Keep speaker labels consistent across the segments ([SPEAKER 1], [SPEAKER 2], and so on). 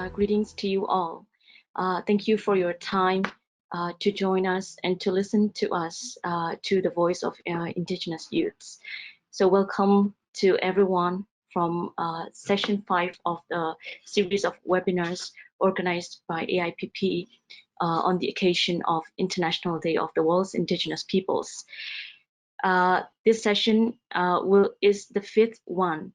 [SPEAKER 1] greetings to you all. Thank you for your time to join us and to listen to us, to the voice of Indigenous youths. So welcome to everyone from session 5 of the series of webinars organized by AIPP on the occasion of International Day of the World's Indigenous Peoples. This session is the 5th one,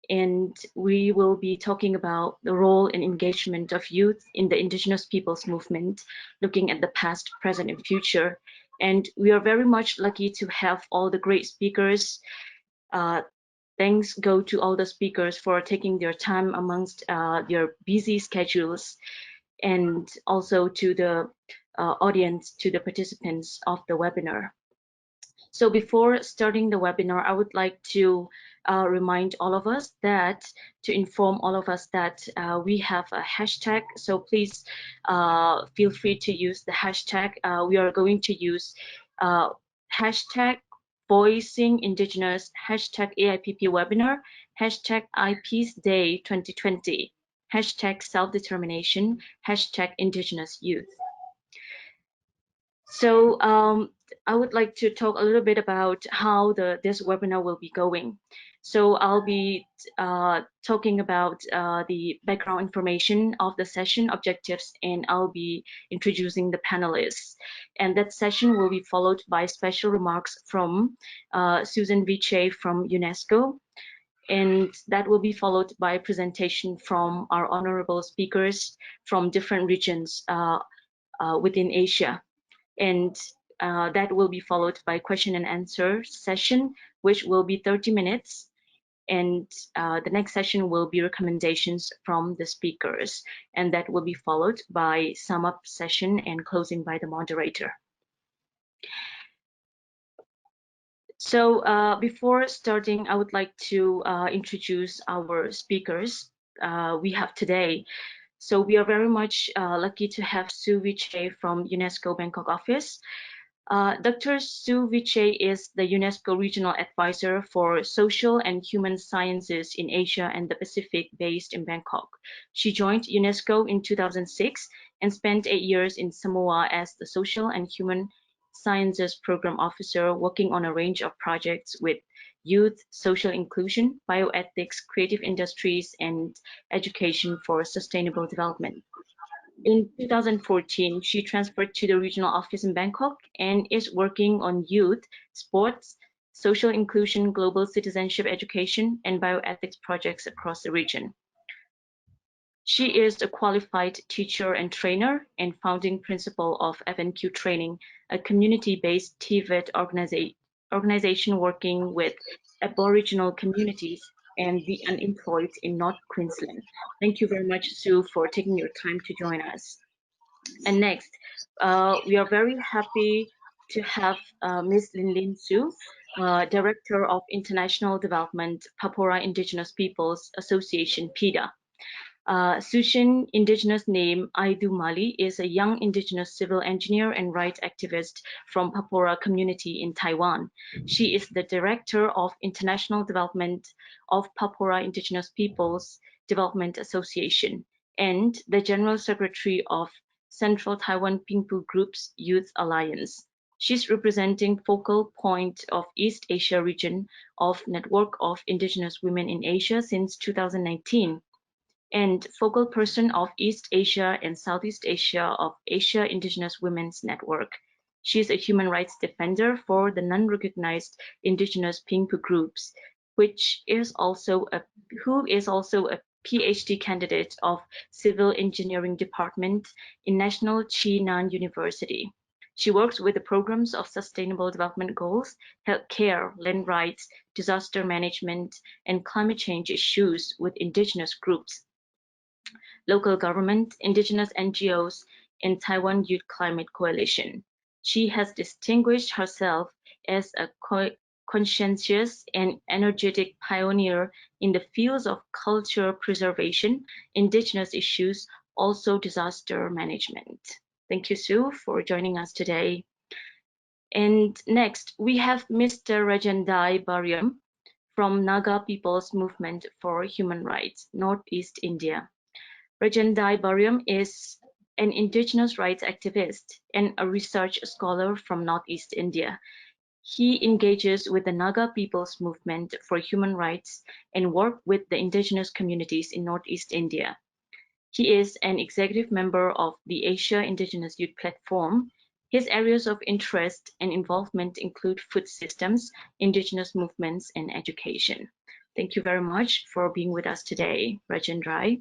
[SPEAKER 1] and we will be talking about the role and engagement of youth in the Indigenous Peoples movement, looking at the past, present, and future. And we are very much lucky to have all the great speakers. Thanks go to all the speakers for taking their time amongst their busy schedules, and also to the audience, to the participants of the webinar. So before starting the webinar, I would like to remind all of us that, to inform all of us that we have a hashtag. So please feel free to use the hashtag. We are going to use hashtag Voicing Indigenous, hashtag AIPP webinar, hashtag IP's Day 2020, hashtag self-determination, hashtag Indigenous youth. So I would like to talk a little bit about how this webinar will be going. So I'll be talking about the background information of the session objectives, and I'll be introducing the panelists. And that session will be followed by special remarks from Susan Viche from Unesco. And that will be followed by a presentation from our honorable speakers from different regions within Asia. And that will be followed by question and answer session, which will be 30 minutes. And the next session will be recommendations from the speakers. And that will be followed by sum up session and closing by the moderator. So before starting, I would like to introduce our speakers we have today. So we are very much lucky to have Sue Viche from UNESCO Bangkok office. Dr. Sue Viche is the UNESCO Regional Advisor for Social and Human Sciences in Asia and the Pacific based in Bangkok. She joined UNESCO in 2006 and spent 8 years in Samoa as the Social and Human Sciences Program Officer, working on a range of projects with youth, social inclusion, bioethics, creative industries, and education for sustainable development. In 2014, she transferred to the regional office in Bangkok and is working on youth, sports, social inclusion, global citizenship education, and bioethics projects across the region. She is a qualified teacher and trainer and founding principal of FNQ Training, a community-based TVET organization working with Aboriginal communities and the unemployed in North Queensland. Thank you very much, Sue, for taking your time to join us. And next, we are very happy to have Ms. Lin Lin Su, Director of International Development, Papua Indigenous Peoples Association, PIDA. Sushin, indigenous name Aidu Mali, is a young indigenous civil engineer and rights activist from Papua community in Taiwan. She is the director of international development of Papua Indigenous Peoples Development Association and the general secretary of Central Taiwan Pingpu Group's Youth Alliance. She's representing focal point of East Asia region of Network of Indigenous Women in Asia since 2019. And focal person of East Asia and Southeast Asia of Asia Indigenous Women's Network. She is a human rights defender for the non-recognized Indigenous Pingpu groups, who is also a PhD candidate of Civil Engineering Department in National Chi Nan University. She works with the programs of Sustainable Development Goals, healthcare, land rights, disaster management, and climate change issues with Indigenous groups, local government, Indigenous NGOs, and Taiwan Youth Climate Coalition. She has distinguished herself as a conscientious and energetic pioneer in the fields of culture preservation, Indigenous issues, also disaster management. Thank you, Sue, for joining us today. And next, we have Mr. Rajendai Baryam from Naga People's Movement for Human Rights, Northeast India. Rajendai Baryam is an Indigenous rights activist and a research scholar from Northeast India. He engages with the Naga people's movement for human rights and work with the indigenous communities in Northeast India. He is an executive member of the Asia Indigenous Youth Platform. His areas of interest and involvement include food systems, indigenous movements, and education. Thank you very much for being with us today, Rajendrai.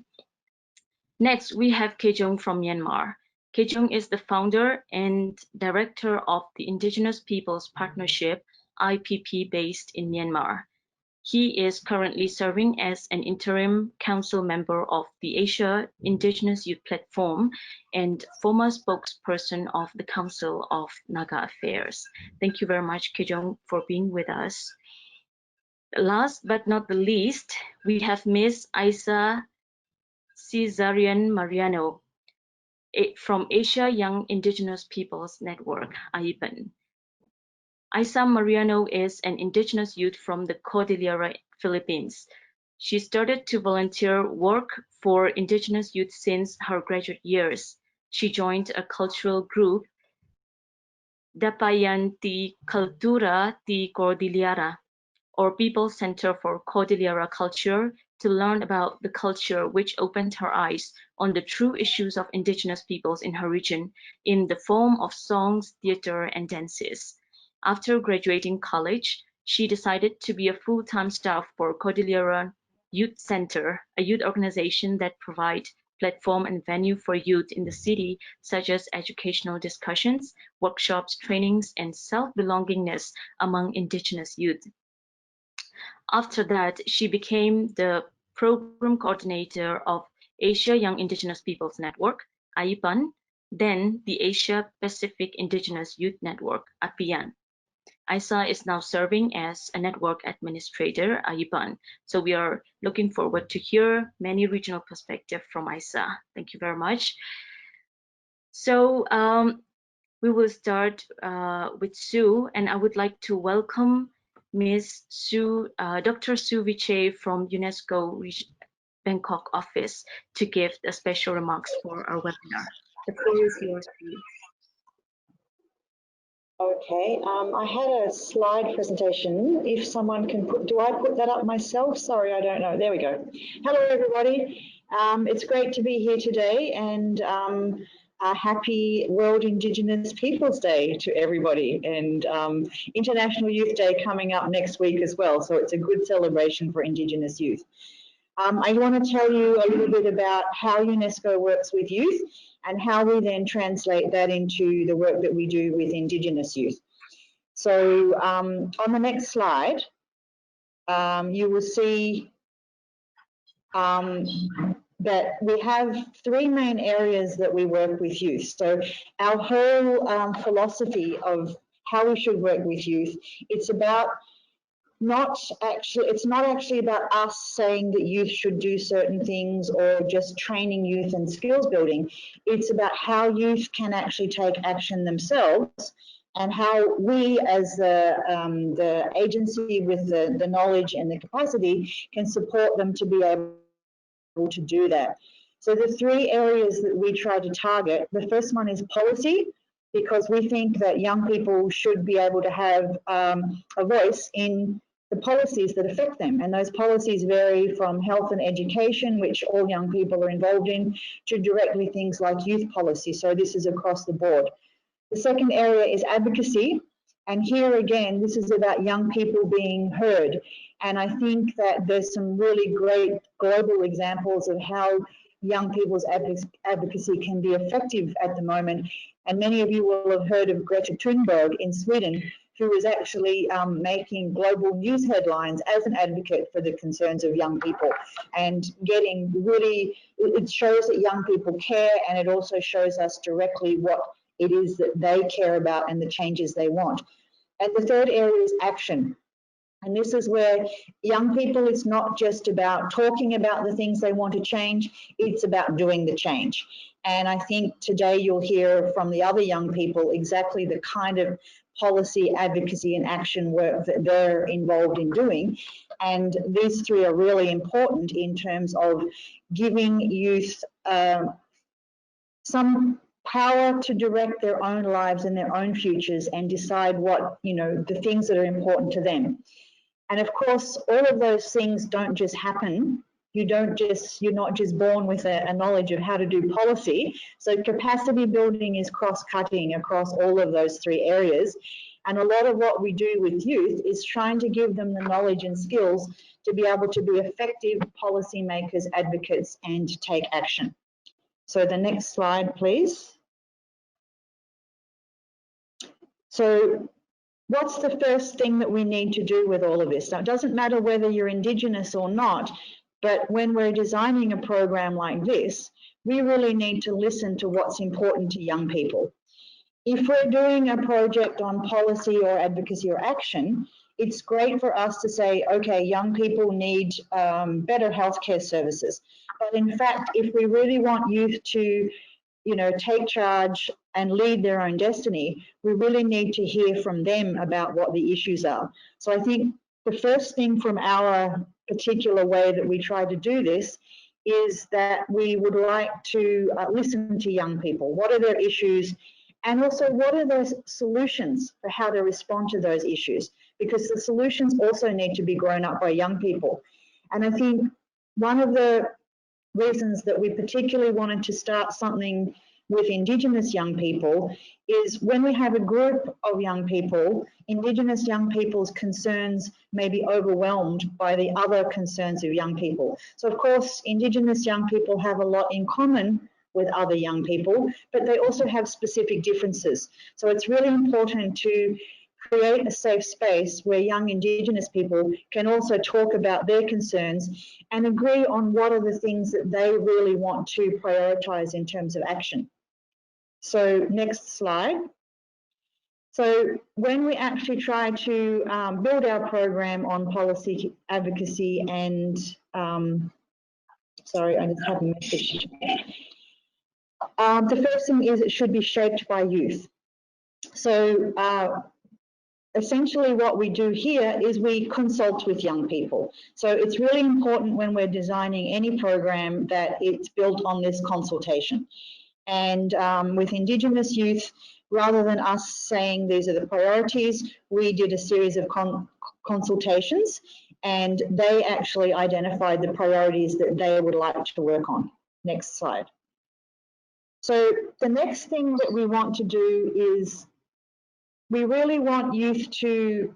[SPEAKER 1] Next, we have Kejung from Myanmar. Kejung is the founder and director of the Indigenous Peoples Partnership, AIPP, based in Myanmar. He is currently serving as an interim council member of the Asia Indigenous Youth Platform and former spokesperson of the Council of Naga Affairs. Thank you very much, Kejung, for being with us. Last but not the least, we have Ms. Isa Cesarian Mariano from Asia Young Indigenous Peoples Network, AIPP. Isa Mariano is an indigenous youth from the Cordillera, Philippines. She started to volunteer work for indigenous youth since her graduate years. She joined a cultural group, Dapayan ti Cultura ti Cordillera, or People Center for Cordillera Culture, to learn about the culture, which opened her eyes on the true issues of indigenous peoples in her region in the form of songs, theater, and dances. After graduating college, she decided to be a full-time staff for Cordillera Youth Center, a youth organization that provides platform and venue for youth in the city, such as educational discussions, workshops, trainings, and self-belongingness among indigenous youth. After that, she became the program coordinator of Asia Young Indigenous Peoples Network, AIPP, then the Asia Pacific Indigenous Youth Network, APIAN. Isa is now serving as a network administrator, AIPP. So we are looking forward to hear many regional perspectives from Isa. Thank you very much. So we will start with Sue, and I would like to welcome Ms. Sue, Dr. Sue Viche from Unesco Bangkok office to give the special remarks for our webinar. The floor is yours, please.
[SPEAKER 2] Okay, I had a slide presentation. If someone can put, do I put that up myself? Sorry, I don't know. There we go. Hello, everybody. It's great to be here today, and a happy World Indigenous Peoples Day to everybody, and International Youth Day coming up next week as well. So it's a good celebration for Indigenous youth. I want to tell you a little bit about how UNESCO works with youth and how we then translate that into the work that we do with Indigenous youth. So on the next slide, you will see that we have three main areas that we work with youth. So our whole philosophy of how we should work with youth, it's not actually about us saying that youth should do certain things or just training youth and skills building. It's about how youth can actually take action themselves and how we as the agency with the knowledge and the capacity can support them to be able to do that. So the three areas that we try to target, the first one is policy, because we think that young people should be able to have a voice in the policies that affect them. And those policies vary from health and education, which all young people are involved in, to directly things like youth policy. So this is across the board. The second area is advocacy. And here again, this is about young people being heard. And I think that there's some really great global examples of how young people's advocacy can be effective at the moment. And many of you will have heard of Greta Thunberg in Sweden, who is actually making global news headlines as an advocate for the concerns of young people, and getting really, it shows that young people care, and it also shows us directly what it is that they care about and the changes they want. And the third area is action. And this is where young people, it's not just about talking about the things they want to change, it's about doing the change. And I think today you'll hear from the other young people exactly the kind of policy, advocacy and action work that they're involved in doing. And these three are really important in terms of giving youth some power to direct their own lives and their own futures and decide what, the things that are important to them. And of course, all of those things don't just happen. You're not just born with a knowledge of how to do policy. So capacity building is cross-cutting across all of those three areas. And a lot of what we do with youth is trying to give them the knowledge and skills to be able to be effective policymakers, advocates, and take action. So the next slide, please. So what's the first thing that we need to do with all of this? Now, it doesn't matter whether you're Indigenous or not, but when we're designing a program like this, we really need to listen to what's important to young people. If we're doing a project on policy or advocacy or action, it's great for us to say, okay, young people need better healthcare services. But in fact, if we really want youth to, take charge and lead their own destiny, we really need to hear from them about what the issues are. So I think the first thing from our particular way that we try to do this is that we would like to listen to young people. What are their issues? And also, what are those solutions for how to respond to those issues? Because the solutions also need to be grown up by young people. And I think one of the reasons that we particularly wanted to start something with Indigenous young people is when we have a group of young people, Indigenous young people's concerns may be overwhelmed by the other concerns of young people. So of course, Indigenous young people have a lot in common with other young people, but they also have specific differences. So it's really important to create a safe space where young Indigenous people can also talk about their concerns and agree on what are the things that they really want to prioritise in terms of action. So next slide. So when we actually try to build our program on policy, advocacy and, sorry, I just have a message. The first thing is it should be shaped by youth. So essentially what we do here is we consult with young people. So it's really important when we're designing any program that it's built on this consultation. And with Indigenous youth, rather than us saying these are the priorities, we did a series of consultations and they actually identified the priorities that they would like to work on. Next slide. So the next thing that we want to do is we really want youth to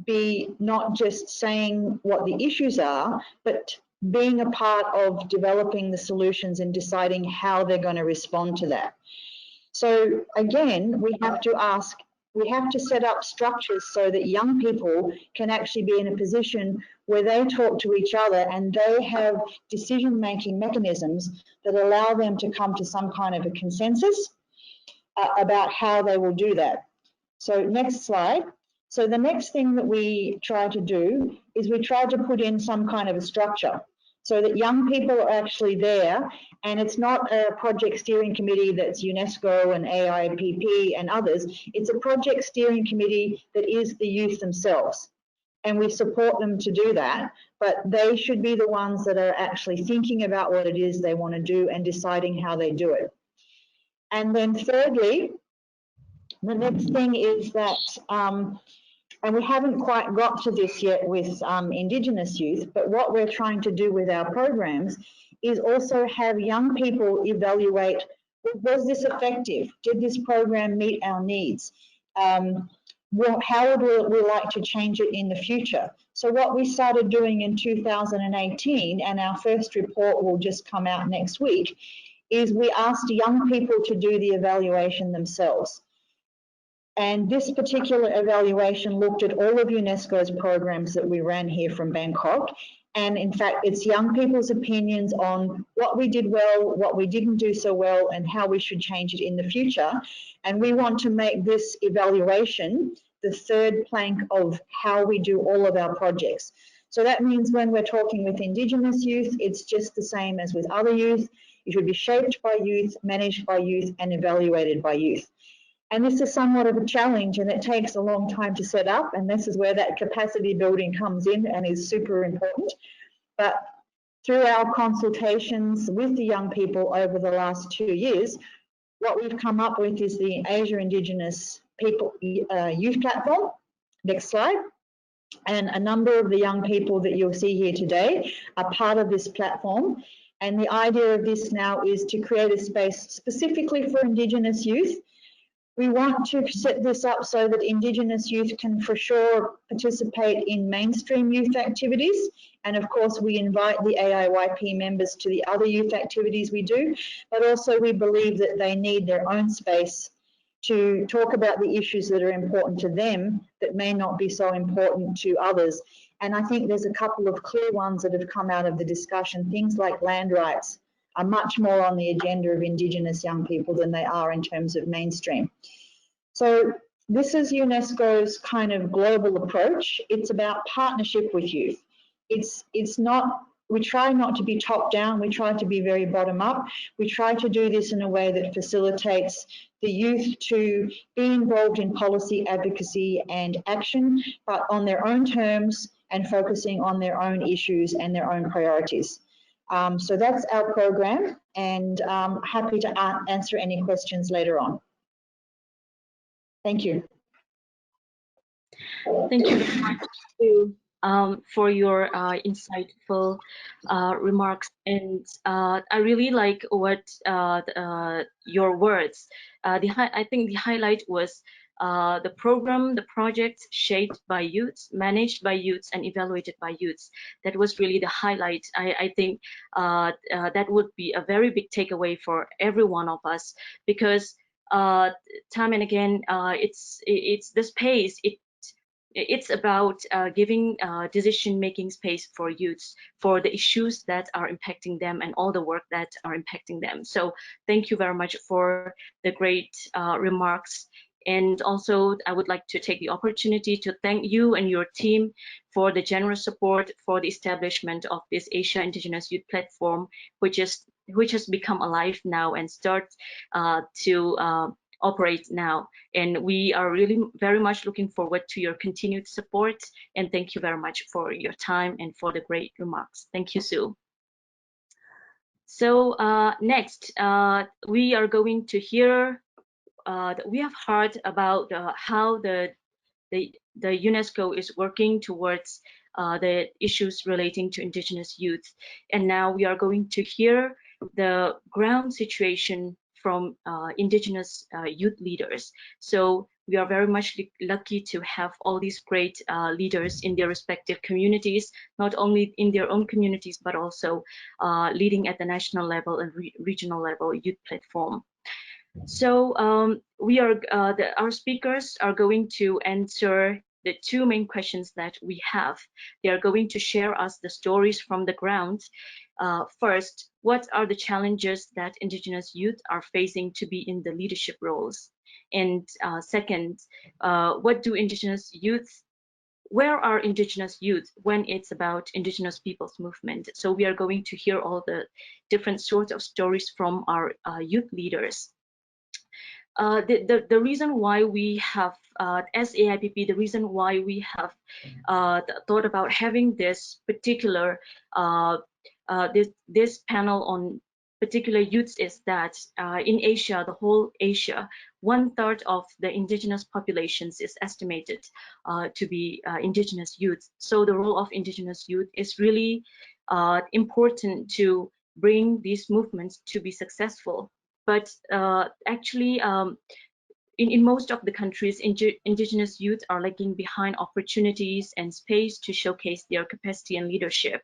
[SPEAKER 2] be not just saying what the issues are, but being a part of developing the solutions and deciding how they're going to respond to that. So again, we have to set up structures so that young people can actually be in a position where they talk to each other and they have decision-making mechanisms that allow them to come to some kind of a consensus about how they will do that. So next slide. So the next thing that we try to do is we try to put in some kind of a structure so that young people are actually there and it's not a project steering committee that's UNESCO and AIPP and others. It's a project steering committee that is the youth themselves. And we support them to do that, but they should be the ones that are actually thinking about what it is they want to do and deciding how they do it. And then thirdly, the next thing is that, and we haven't quite got to this yet with Indigenous youth, but what we're trying to do with our programs is also have young people evaluate, was this effective? Did this program meet our needs? How would we like to change it in the future? So what we started doing in 2018, and our first report will just come out next week, is we asked young people to do the evaluation themselves. And this particular evaluation looked at all of UNESCO's programs that we ran here from Bangkok. And in fact, it's young people's opinions on what we did well, what we didn't do so well, and how we should change it in the future. And we want to make this evaluation the third plank of how we do all of our projects. So that means when we're talking with Indigenous youth, it's just the same as with other youth. It should be shaped by youth, managed by youth, and evaluated by youth. And this is somewhat of a challenge, and it takes a long time to set up, and this is where that capacity building comes in and is super important. But through our consultations with the young people over the last 2 years, what we've come up with is the Asia Indigenous People Youth Platform. Next slide. And a number of the young people that you'll see here today are part of this platform. And the idea of this now is to create a space specifically for Indigenous youth. We want to set this up so that Indigenous youth can for sure participate in mainstream youth activities. And of course, we invite the AIYP members to the other youth activities we do, but also we believe that they need their own space to talk about the issues that are important to them that may not be so important to others. And I think there's a couple of clear ones that have come out of the discussion. Things like land rights are much more on the agenda of Indigenous young people than they are in terms of mainstream. So this is UNESCO's kind of global approach. It's about partnership with youth. It's not, we try not to be top down, we try to be very bottom up. We try to do this in a way that facilitates the youth to be involved in policy advocacy and action, but on their own terms and focusing on their own issues and their own priorities. So that's our program, and I'm happy to answer any questions later on. Thank you.
[SPEAKER 1] Thank you very much, Sue, for your insightful remarks. And I really like what your words. I think the highlight was the program, the project shaped by youths, managed by youths, and evaluated by youths. That was really the highlight. I think that would be a very big takeaway for every one of us, because time and again, it's the space. It's about giving decision-making space for youths, for the issues that are impacting them and all the work that are impacting them. So thank you very much for the great remarks. And also, I would like to take the opportunity to thank you and your team for the generous support for the establishment of this Asia Indigenous Youth Platform, which has become alive now and start to operate now. And we are really very much looking forward to your continued support. And thank you very much for your time and for the great remarks. Thank you, Sue. So next, we are going to hear, we have heard about how the UNESCO is working towards the issues relating to Indigenous youth. And now we are going to hear the ground situation from Indigenous youth leaders. So we are very much lucky to have all these great leaders in their respective communities, not only in their own communities, but also leading at the national level and regional level youth platform. So our speakers are going to answer the two main questions that we have. They are going to share us the stories from the ground. First, what are the challenges that Indigenous youth are facing to be in the leadership roles? And second, what do Indigenous youth, where are Indigenous youth when it's about Indigenous peoples movement? So we are going to hear all the different sorts of stories from our youth leaders. The reason why we have, as AIPP, the reason why we have thought about having this particular this panel on particular youths is that in Asia, the whole Asia, 1/3 of the indigenous populations is estimated to be Indigenous youth. So the role of Indigenous youth is really important to bring these movements to be successful. But actually, in most of the countries, Indigenous youth are lagging behind opportunities and space to showcase their capacity and leadership.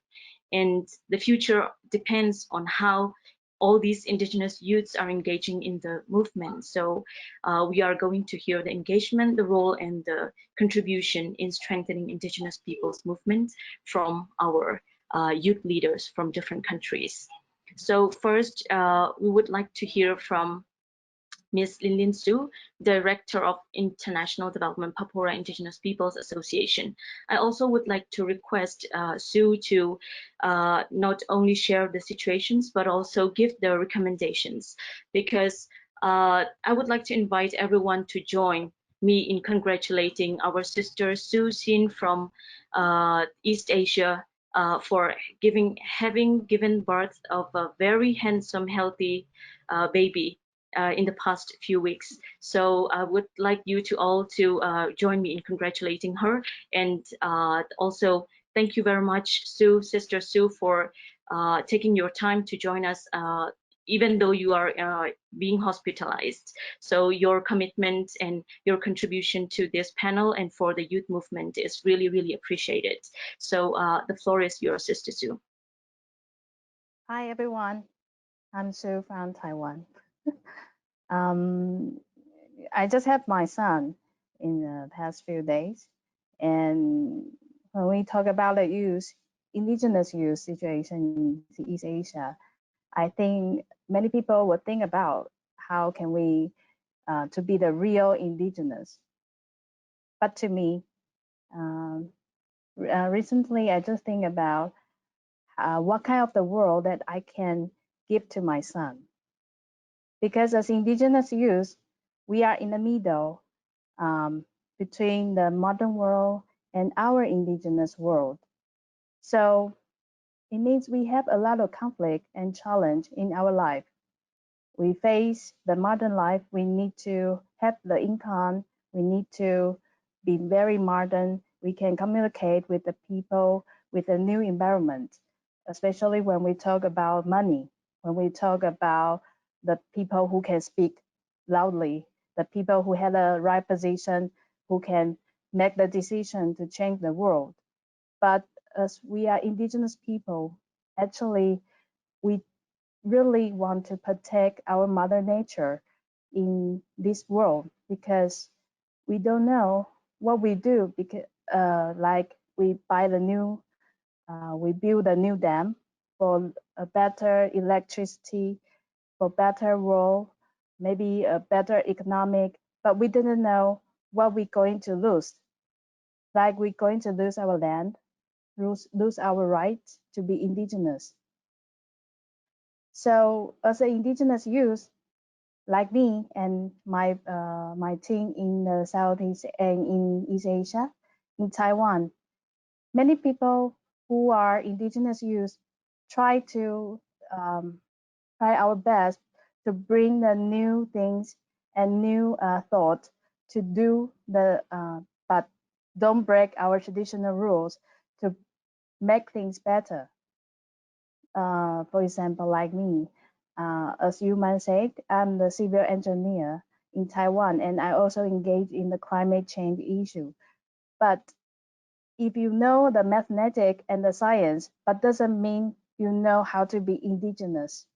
[SPEAKER 1] And the future depends on how all these Indigenous youths are engaging in the movement. So we are going to hear the engagement, the role, and the contribution in strengthening Indigenous peoples movement from our youth leaders from different countries. So first, we would like to hear from Ms. Lin Su, Director of International Development, Papua Indigenous Peoples Association. I also would like to request Sue to not only share the situations, but also give the recommendations, because I would like to invite everyone to join me in congratulating our sister Sue Sin from East Asia for having given birth of a very handsome, healthy baby in the past few weeks. So I would like you to all to join me in congratulating her, and also thank you very much, Sue, Sister Sue, for taking your time to join us. Even though you are being hospitalized. So your commitment and your contribution to this panel and for the youth movement is really, really appreciated. So the floor is yours, Sister Sue.
[SPEAKER 3] Hi, everyone. I'm Sue from Taiwan. um, I just had my son in the past few days. And when we talk about the youth, indigenous youth situation in East Asia, I think many people would think about how can we to be the real indigenous. But to me, um, recently I just think about what kind of the world that I can give to my son. Because as indigenous youth, we are in the middle um, between the modern world and our indigenous world. So it means we have a lot of conflict and challenge in our life. We face the modern life, we need to have the income, we need to be very modern, we can communicate with the people with a new environment, especially when we talk about money, when we talk about the people who can speak loudly, the people who have the right position, who can make the decision to change the world. But as we are indigenous people, actually we really want to protect our mother nature in this world because we don't know what we do because like we buy the new we build a new dam for a better electricity, for better world, maybe a better economic, but we didn't know what we're going to lose, like we're going to lose our land, lose our right to be indigenous. So as an indigenous youth, like me and my team in the Southeast and in East Asia, in Taiwan, many people who are indigenous youth try to um, try our best to bring the new things and new thought to do the but don't break our traditional rules to make things better. For example, like me, as you might say, I'm the civil engineer in Taiwan, and I also engage in the climate change issue. But if you know the mathematics and the science, but doesn't mean you know how to be indigenous.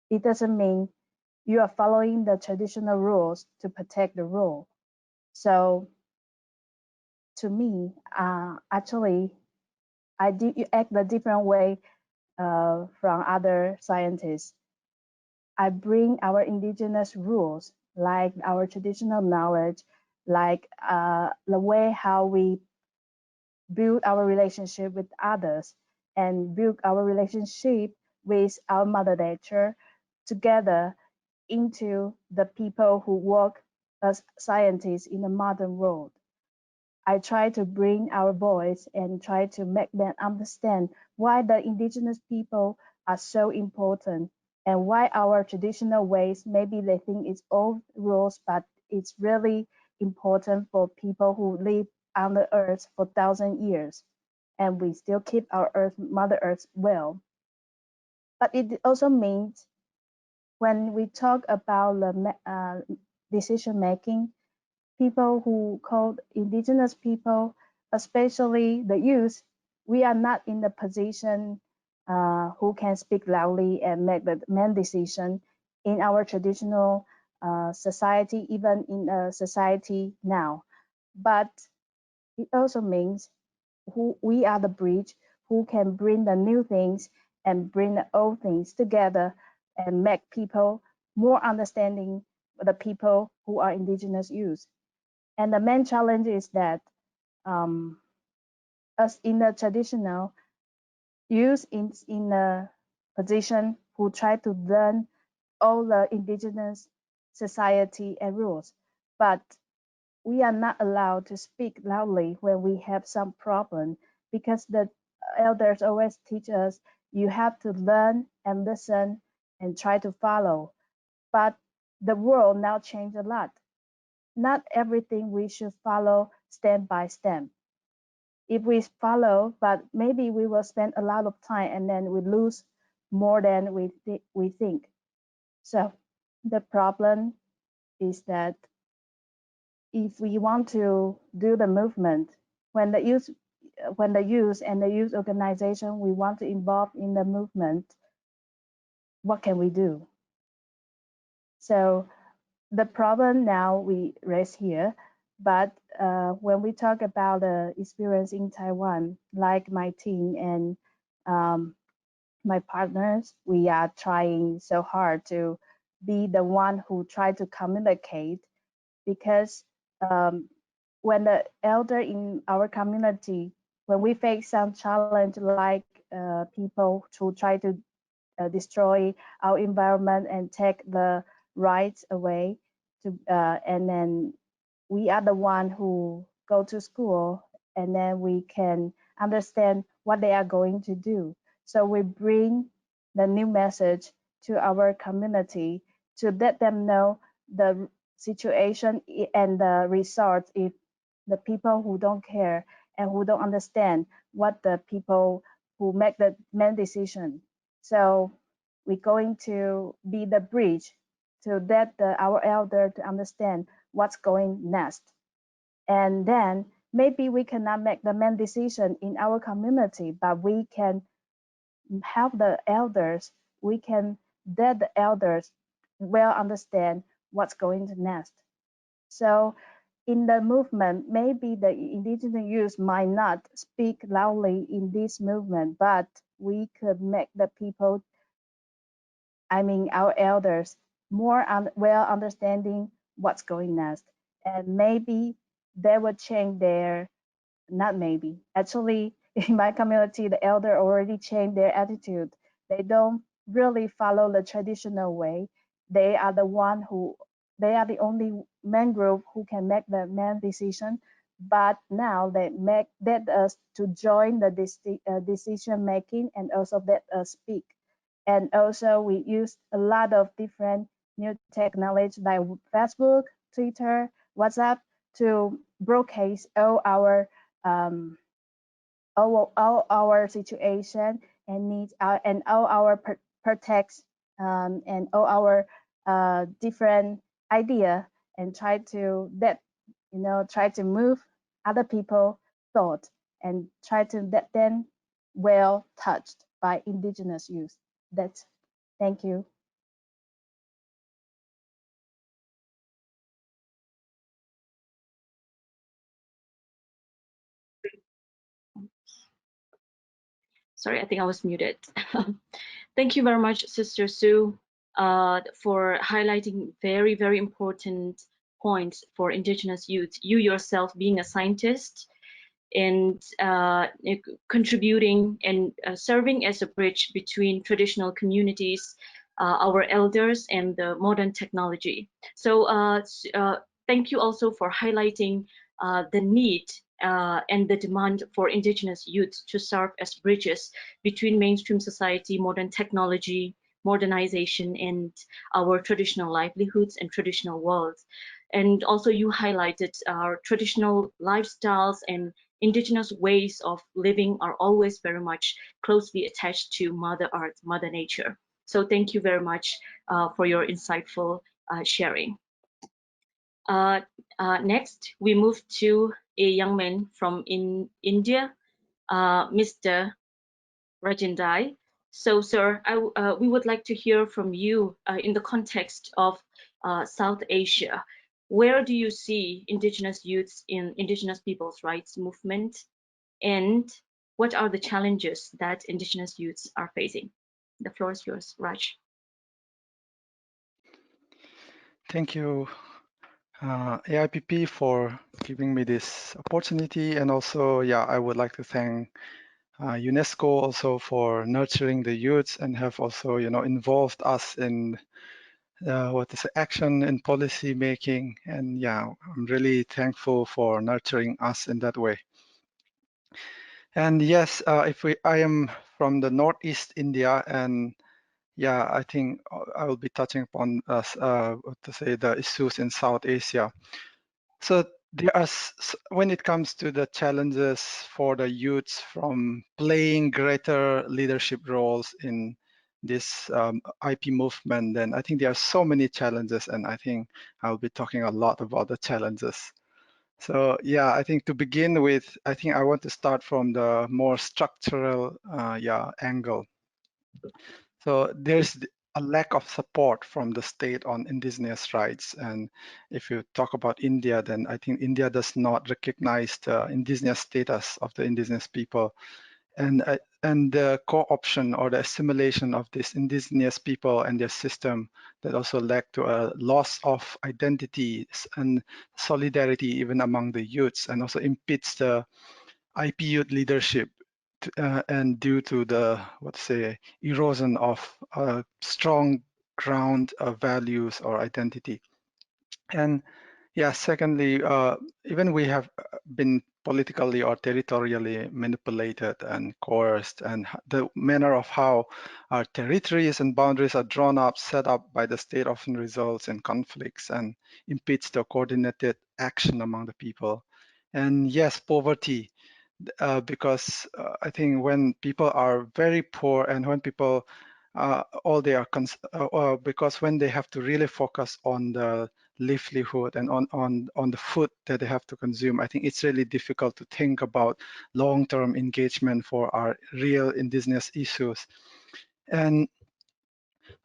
[SPEAKER 3] It doesn't mean you are following the traditional rules to protect the rule. So to me, actually, you act a different way from other scientists. I bring our indigenous rules, like our traditional knowledge, like the way how we build our relationship with others and build our relationship with our mother nature together into the people who work as scientists in the modern world. I try to bring our voice and try to make them understand why the indigenous people are so important and why our traditional ways, maybe they think it's old rules, but it's really important for people who live on the earth for 1,000 years. And we still keep our earth, Mother Earth well. But it also means when we talk about the decision making, people who called indigenous people, especially the youth, we are not in the position who can speak loudly and make the main decision in our traditional society, even in a society now. But it also means who we are the bridge who can bring the new things and bring the old things together and make people more understanding the people who are indigenous youth. And the main challenge is that um, as in the traditional youth in a position who try to learn all the indigenous society, and rules. But we are not allowed to speak loudly when we have some problem because the elders always teach us you have to learn and listen and try to follow. But the world now changed a lot. Not everything we should follow step by step. If we follow, but maybe we will spend a lot of time and then we lose more than we think. So the problem is that if we want to do the movement, when the youth and the youth organization we want to involve in the movement, what can we do? So the problem now we raise here, but when we talk about the experience in Taiwan, like my team and my partners, we are trying so hard to be the one who try to communicate because when the elder in our community, when we face some challenge like people who try to destroy our environment and take the rights away, and then we are the one who go to school and then we can understand what they are going to do. So we bring the new message to our community to let them know the situation and the results if the people who don't care and who don't understand what the people who make the main decision. So we're going to be the bridge to let our elder to understand what's going next. And then maybe we cannot make the main decision in our community, but we can help the elders. We can let the elders well understand what's going to next. So in the movement, maybe the indigenous youth might not speak loudly in this movement, but we could make the people, I mean our elders, more well understanding what's going next. And maybe they will change their, not maybe, actually in my community, the elder already changed their attitude. They don't really follow the traditional way. They are the one who, they are the only main group who can make the main decision. But now they let us to join the decision making and also let us speak. And also we use a lot of different new technology like Facebook, Twitter, WhatsApp to broadcast um, all our situation and needs and all our protects and all our different idea and try to that try to move other people thought and try to let them well touched by indigenous youth. That's thank you.
[SPEAKER 1] Sorry, I think I was muted. Thank you very much, Sister Sue, for highlighting very, very important points for Indigenous youth. You yourself being a scientist and contributing and serving as a bridge between traditional communities, our elders, and the modern technology. So thank you also for highlighting the need and the demand for Indigenous youth to serve as bridges between mainstream society, modern technology, modernization, and our traditional livelihoods and traditional worlds. And also you highlighted our traditional lifestyles and indigenous ways of living are always very much closely attached to Mother Earth, Mother Nature. So thank you very much for your insightful sharing. Next, we move to a young man from India, Mr. Rajendai. So, sir, we would like to hear from you in the context of South Asia. Where do you see indigenous youths in indigenous peoples' rights movement, and what are the challenges that indigenous youths are facing? The floor is yours, Raj.
[SPEAKER 4] Thank you, AIPP, for giving me this opportunity. And also, yeah, I would like to thank UNESCO also for nurturing the youths and have also, involved us in action and policy making. And yeah, I'm really thankful for nurturing us in that way. And yes, I am from the Northeast India, and yeah, I think I will be touching upon the issues in South Asia. So there are, when it comes to the challenges for the youths from playing greater leadership roles in this IP movement, then I think there are so many challenges, and I think I'll be talking a lot about the challenges. So yeah, I think to begin with, I think I want to start from the more structural angle. So there's a lack of support from the state on indigenous rights. And if you talk about India, then I think India does not recognize the indigenous status of the indigenous people. And the co-option or the assimilation of these indigenous people and their system that also led to a loss of identity and solidarity even among the youths, and also impedes the IP youth leadership and due to the erosion of strong ground values or identity. And yeah, secondly, even we have been politically or territorially manipulated and coerced, and the manner of how our territories and boundaries are drawn up, set up by the state often results in conflicts and impedes the coordinated action among the people. And yes, poverty, because I think when people are very poor and when people all they are because when they have to really focus on the livelihood and on the food that they have to consume, I think it's really difficult to think about long-term engagement for our real indigenous issues. And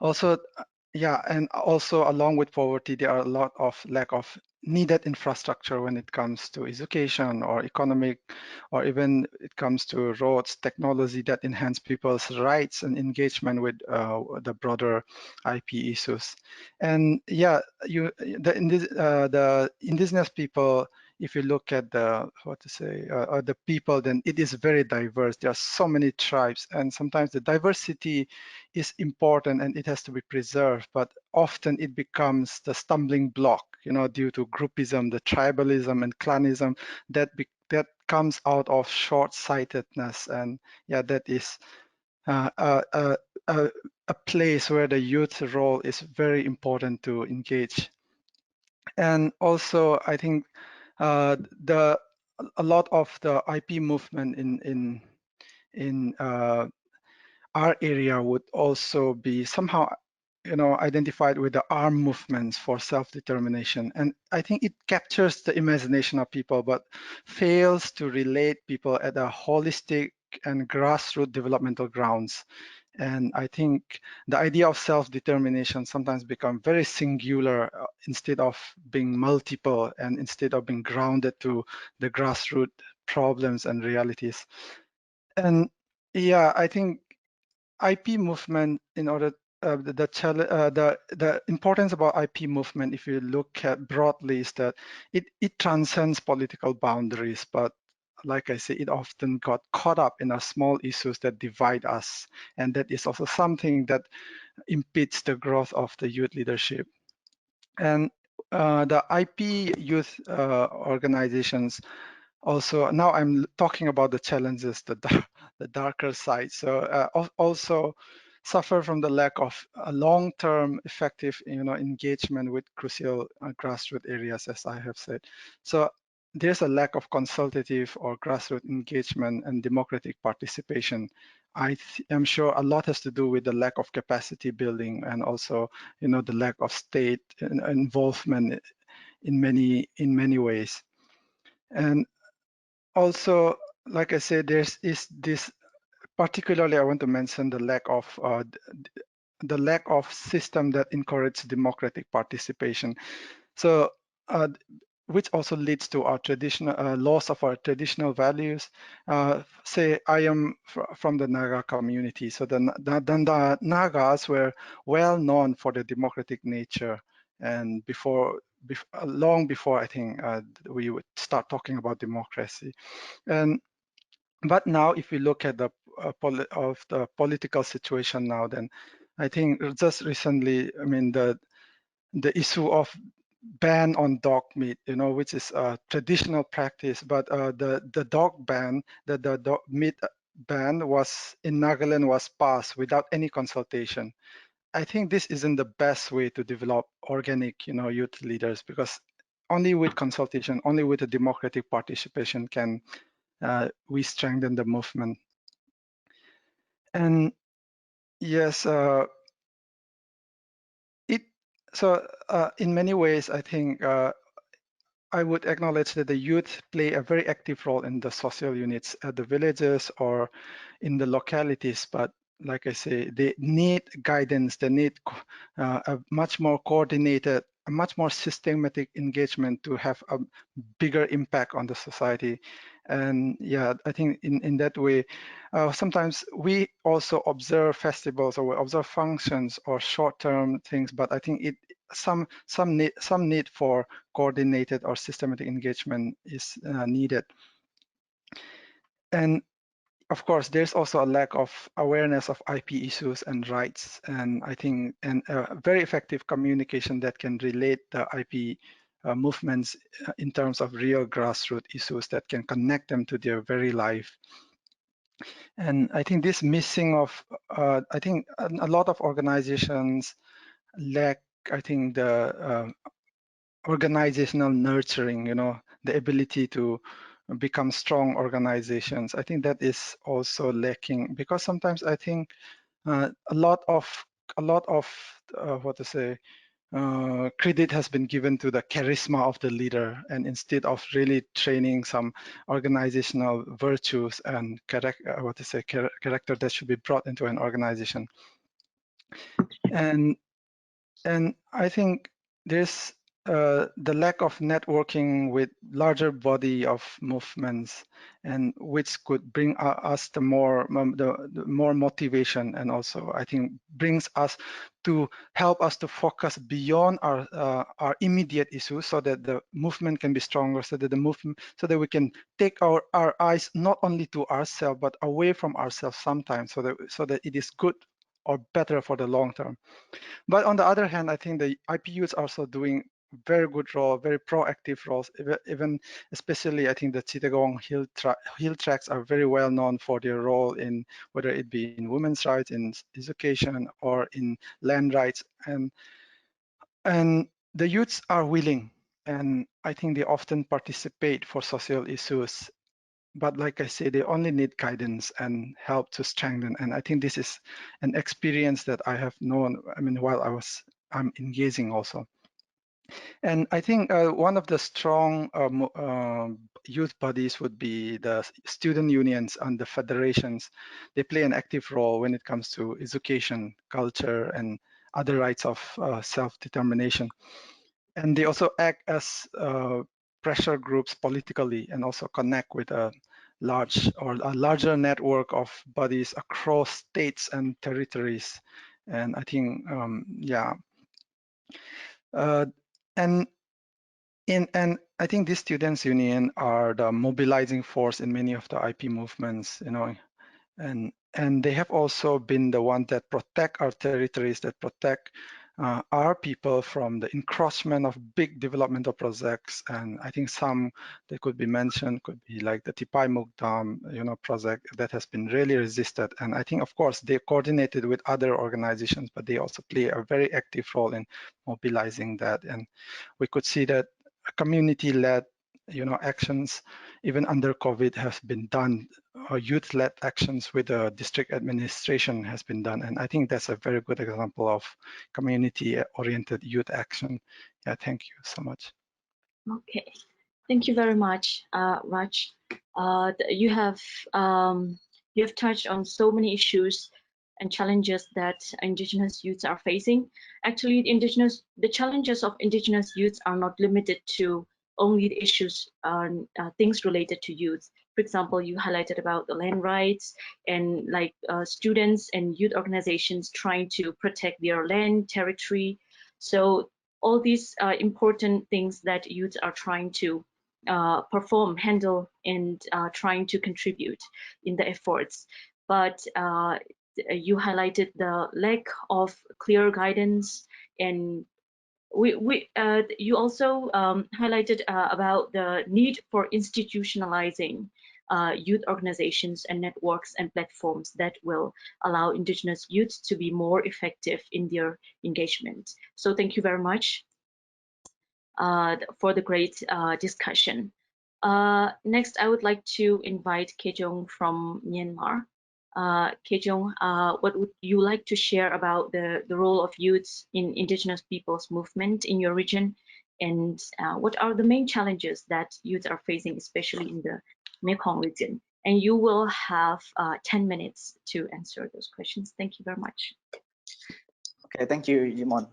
[SPEAKER 4] also, yeah, and also along with poverty, there are a lot of lack of needed infrastructure when it comes to education or economic, or even it comes to roads, technology that enhance people's rights and engagement with the broader IP issues. And yeah, the indigenous people, if you look at the people, then it is very diverse. There are so many tribes, and sometimes the diversity is important and it has to be preserved, but often it becomes the stumbling block, due to groupism, the tribalism and clanism that comes out of short-sightedness. And yeah, that is uh, uh, uh, a place where the youth role is very important to engage. And also, I think the a lot of the IP movement in our area would also be somehow identified with the armed movements for self-determination. And I think it captures the imagination of people but fails to relate people at a holistic and grassroots developmental grounds. And I think the idea of self-determination sometimes become very singular instead of being multiple, and instead of being grounded to the grassroots problems and realities. And yeah, I think IP movement, in order the importance about IP movement, if you look at broadly, is that it transcends political boundaries. But like I say, it often got caught up in our small issues that divide us, and that is also something that impedes the growth of the youth leadership. And the IP youth organizations also, now I'm talking about the challenges, the darker side. So also suffer from the lack of a long-term effective engagement with crucial grassroots areas, as I have said. So there's a lack of consultative or grassroots engagement and democratic participation. I am sure a lot has to do with the lack of capacity building, and also the lack of state involvement in many ways. And also, like I said, is this particularly I want to mention the lack of system that encourages democratic participation. So, which also leads to our traditional loss of our traditional values. Say, I am from the Naga community, so the Nagas were well known for their democratic nature, and long before I think we would start talking about democracy. And but now, if we look at the political situation now, then I think just recently, I mean, the issue of ban on dog meat, which is a traditional practice, but the dog ban, the dog meat ban was in Nagaland was passed without any consultation. I think this isn't the best way to develop organic, youth leaders, because only with consultation, only with a democratic participation can we strengthen the movement. And yes, in many ways, I think I would acknowledge that the youth play a very active role in the social units at the villages or in the localities, but like I say, they need guidance, they need a much more coordinated, a much more systematic engagement to have a bigger impact on the society. And yeah, I think in that way, sometimes we also observe festivals or we observe functions or short-term things, but I think some need for coordinated or systematic engagement is needed. And of course, there's also a lack of awareness of IP issues and rights, and I think very effective communication that can relate the IP movements in terms of real grassroots issues that can connect them to their very life. And I think this missing of, I think a lot of organizations lack, I think, the organizational nurturing, the ability to become strong organizations. I think that is also lacking, because sometimes I think a lot of what to say, credit has been given to the charisma of the leader, and instead of really training some organizational virtues and character that should be brought into an organization. And I think there's the lack of networking with larger body of movements, and which could bring us the more motivation, and also I think brings us to help us to focus beyond our immediate issues, so that the movement can be stronger, so that we can take our eyes not only to ourselves but away from ourselves sometimes, so that it is good or better for the long term. But on the other hand, I think the IPUs are also doing very good role, very proactive roles. Even especially, I think the Chittagong hill tracks are very well known for their role in, whether it be in women's rights, in education, or in land rights. And the youths are willing, and I think they often participate for social issues. But like I say, they only need guidance and help to strengthen. And I think this is an experience that I have known, while I'm engaging also. And I think one of the strong youth bodies would be the student unions and the federations. They play an active role when it comes to education, culture, and other rights of self-determination. And they also act as pressure groups politically, and also connect with a larger network of bodies across states and territories. And I think, and I think these students' union are the mobilizing force in many of the IP movements, and they have also been the one that protect our territories, that protect our people from the encroachment of big developmental projects. And I think some that could be mentioned could be like the Tipaimuk Dam, project that has been really resisted. And I think, of course, they coordinated with other organizations, but they also play a very active role in mobilizing that. And we could see that community-led actions, even under COVID, has been done, or youth-led actions with the district administration has been done. And I think that's a very good example of community-oriented youth action. Yeah, thank you so much.
[SPEAKER 1] Okay, thank you very much, Raj. You have touched on so many issues and challenges that Indigenous youths are facing. Actually, the challenges of Indigenous youths are not limited to only the issues, things related to youth. For example, you highlighted about the land rights and like students and youth organizations trying to protect their land, territory. So all these important things that youths are trying to perform, handle, and trying to contribute in the efforts. But you highlighted the lack of clear guidance and You also highlighted about the need for institutionalizing youth organizations and networks and platforms that will allow Indigenous youth to be more effective in their engagement. So thank you very much for the great discussion. Next, I would like to invite Kejong from Myanmar. Kejong, what would you like to share about the role of youth in Indigenous peoples movement in your region? And what are the main challenges that youth are facing, especially in the Mekong region? And you will have 10 minutes to answer those questions. Thank you very much.
[SPEAKER 5] Okay, thank you, Yimon.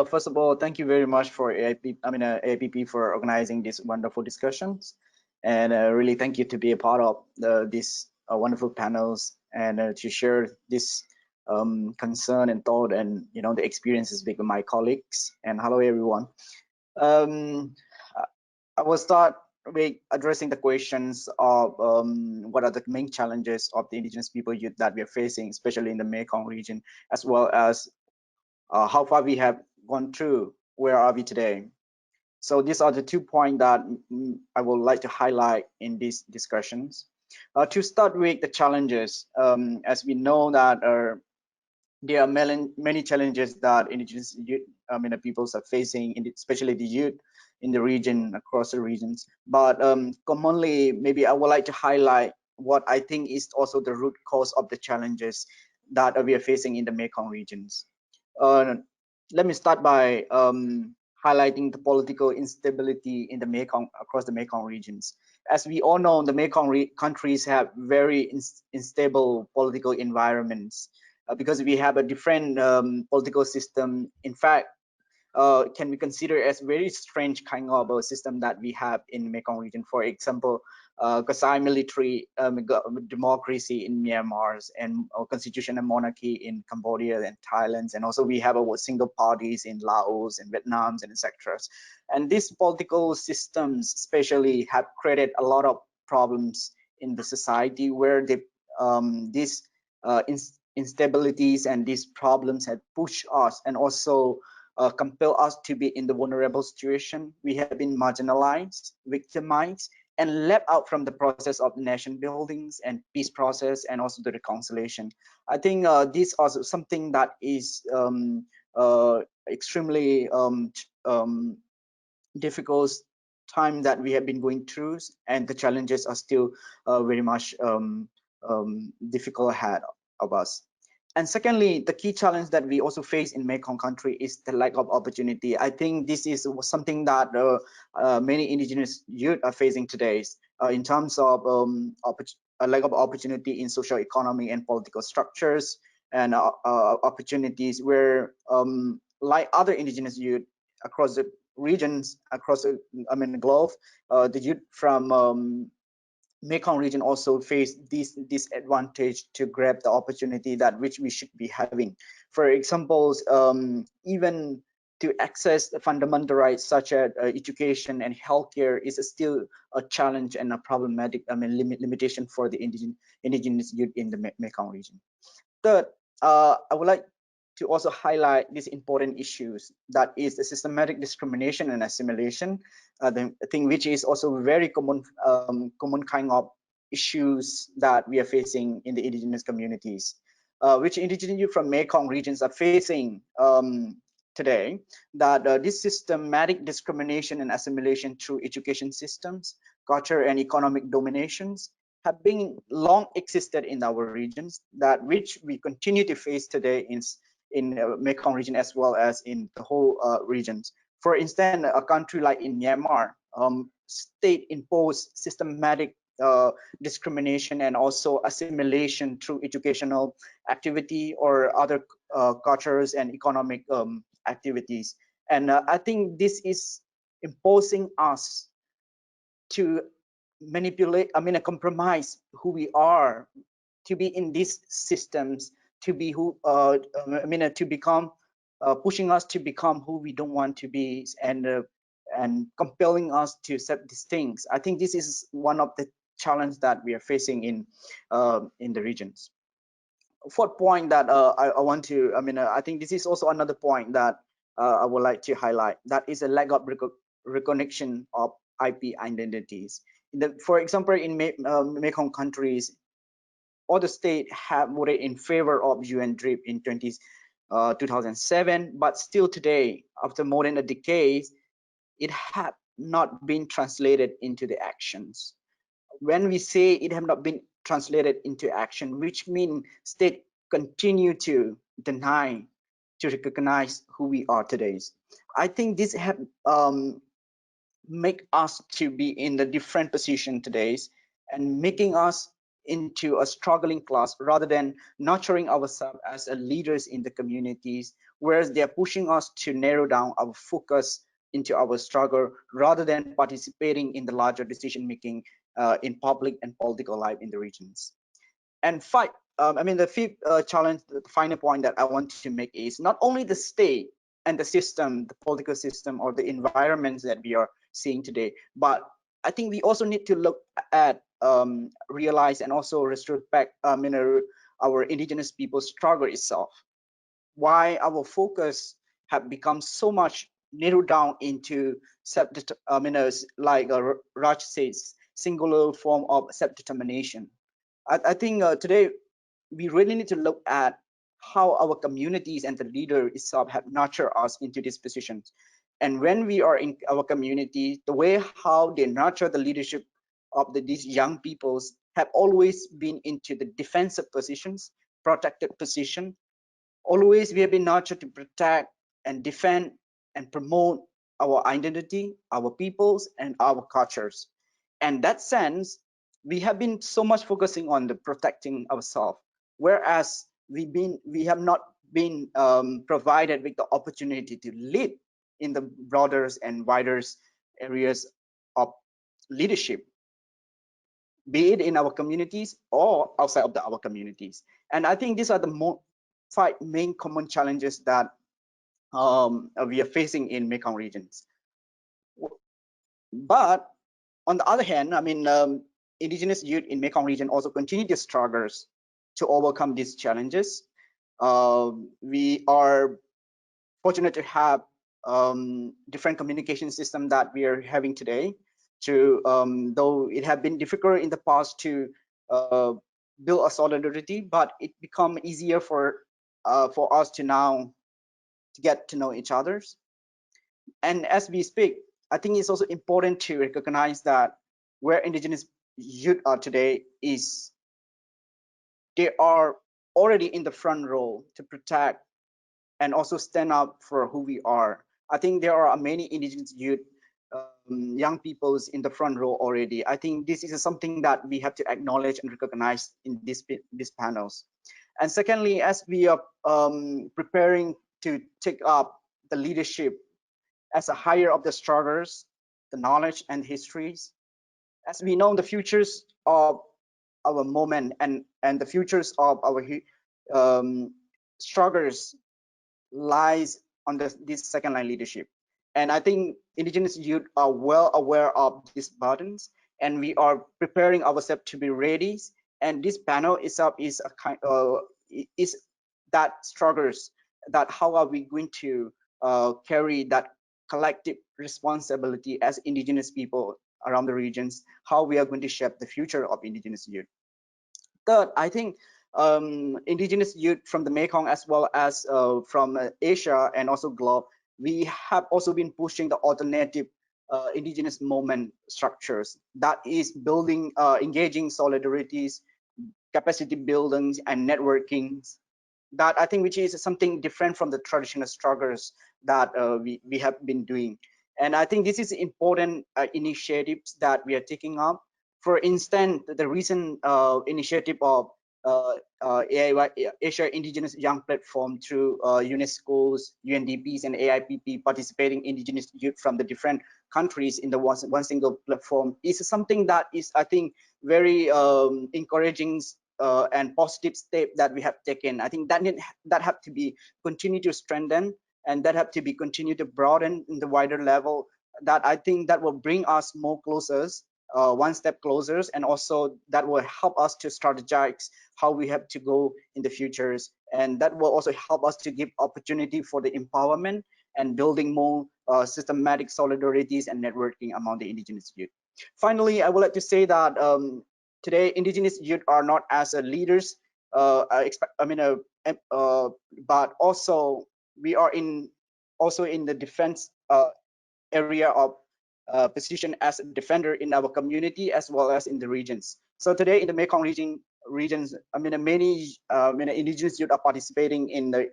[SPEAKER 5] First of all, thank you very much for AIPP for organizing these wonderful discussions, and really thank you to be a part of these wonderful panels and to share this concern and thought and the experiences with my colleagues. And hello everyone. I will start with addressing the questions of what are the main challenges of the Indigenous people youth that we are facing, especially in the Mekong region, as well as how far we have gone through, where are we today. So these are the 2 points that I would like to highlight in these discussions. To start with the challenges, as we know that there are many challenges that Indigenous youth, peoples are facing, especially the youth in the region, across the regions. But commonly, maybe I would like to highlight what I think is also the root cause of the challenges that we are facing in the Mekong regions. Let me start by highlighting the political instability in the Mekong, across the Mekong regions. As we all know, the Mekong countries have very unstable political environments because we have a different political system. In fact, can be considered as very strange kind of a system that we have in Mekong region. For example, quasi-military democracy in Myanmar, and constitution and monarchy in Cambodia and Thailand, and also we have a single parties in Laos and Vietnam and etc. And these political systems especially have created a lot of problems in the society, where these instabilities and these problems have pushed us and also compel us to be in the vulnerable situation. We have been marginalized, victimized, and left out from the process of nation buildings and peace process, and also the reconciliation. I think this is something that is extremely difficult time that we have been going through, and the challenges are still very much difficult ahead of us. And secondly, the key challenge that we also face in Mekong country is the lack of opportunity. I think this is something that many Indigenous youth are facing today, in terms of a lack of opportunity in social, economic, and political structures, and opportunities where, like other Indigenous youth across the regions, across the globe, the youth from Mekong region also face this disadvantage to grab the opportunity that which we should be having. For examples, even to access the fundamental rights such as education and healthcare is still a challenge and a problematic limitation for the indigenous youth in the Mekong region. Third, I would like to also highlight these important issues, that is the systematic discrimination and assimilation, the thing which is also very common kind of issues that we are facing in the indigenous communities, which indigenous youth from Mekong regions are facing today, that this systematic discrimination and assimilation through education systems, culture, and economic dominations have been long existed in our regions, that which we continue to face today in Mekong region as well as in the whole regions. For instance, a country like in Myanmar, state imposed systematic discrimination and also assimilation through educational activity or other cultures and economic activities. And I think this is imposing us to manipulate, compromise who we are, to be in these systems, to be who, to become, pushing us to become who we don't want to be, and compelling us to accept these things. I think this is one of the challenge that we are facing in the regions. Fourth point that I want to, I think this is also another point that I would like to highlight. That is a lack of recognition of IP identities. For example, in Mekong countries, all the states have voted in favor of UN DRIP in 2007, but still today, after more than a decade, it had not been translated into the actions. When we say it have not been translated into action, which means state continue to deny to recognize who we are today. I think this have make us to be in a different position today and making us into a struggling class rather than nurturing ourselves as a leaders in the communities, whereas they are pushing us to narrow down our focus into our struggle rather than participating in the larger decision making in public and political life in the regions. And the fifth challenge, the final point that I want to make is not only the state and the system, the political system or the environments that we are seeing today, but I think we also need to look at, realize and also respect our indigenous people's struggle itself. Why our focus have become so much narrowed down into like Raj says, singular form of self-determination. I think today we really need to look at how our communities and the leader itself have nurtured us into these positions. And when we are in our community, the way how they nurture the leadership of these young peoples have always been into the defensive positions, protected position. Always we have been nurtured to protect and defend and promote our identity, our peoples, and our cultures. And that sense, we have been so much focusing on the protecting ourselves, whereas we have not been provided with the opportunity to lead in the broader and wider areas of leadership, be it in our communities or outside of our communities. And I think these are the five main common challenges that we are facing in Mekong regions. But on the other hand, indigenous youth in Mekong region also continue to struggles to overcome these challenges. We are fortunate to have different communication system that we are having today. Though it had been difficult in the past to build a solidarity, but it become easier for us to now to get to know each other's. And as we speak, I think it's also important to recognize that where indigenous youth are today is they are already in the front row to protect and also stand up for who we are. I think there are many indigenous youth, young peoples in the front row already. I think this is something that we have to acknowledge and recognize in these panels. And secondly, as we are preparing to take up the leadership as a higher of the struggles, the knowledge and histories, as we know the futures of our moment and the futures of our struggles lies on this second line leadership. And I think indigenous youth are well aware of these burdens, and we are preparing ourselves to be ready. And this panel itself is a kind is that struggles, that how are we going to carry that collective responsibility as indigenous people around the regions, how we are going to shape the future of indigenous youth. Third, I think indigenous youth from the Mekong as well as from Asia and also globe, we have also been pushing the alternative indigenous movement structures that is building, engaging solidarities, capacity buildings and networking, that I think which is something different from the traditional struggles that we have been doing. And I think this is important initiatives that we are taking up. For instance, the recent initiative of Asia Indigenous Young Platform through UNESCO's, UNDP's and AIPP participating indigenous youth from the different countries in the one single platform is something that is, I think, very encouraging and positive step that we have taken. I think that have to be continue to strengthen, and that have to be continue to broaden in the wider level. That I think that will bring us more closer, one step closer, and also that will help us to strategize how we have to go in the futures, and that will also help us to give opportunity for the empowerment and building more systematic solidarities and networking among the indigenous youth. Finally, I would like to say that today indigenous youth are not as a leaders, but also we are in the defense area of position as a defender in our community as well as in the regions. So today in the Mekong regions, many indigenous youth are participating in the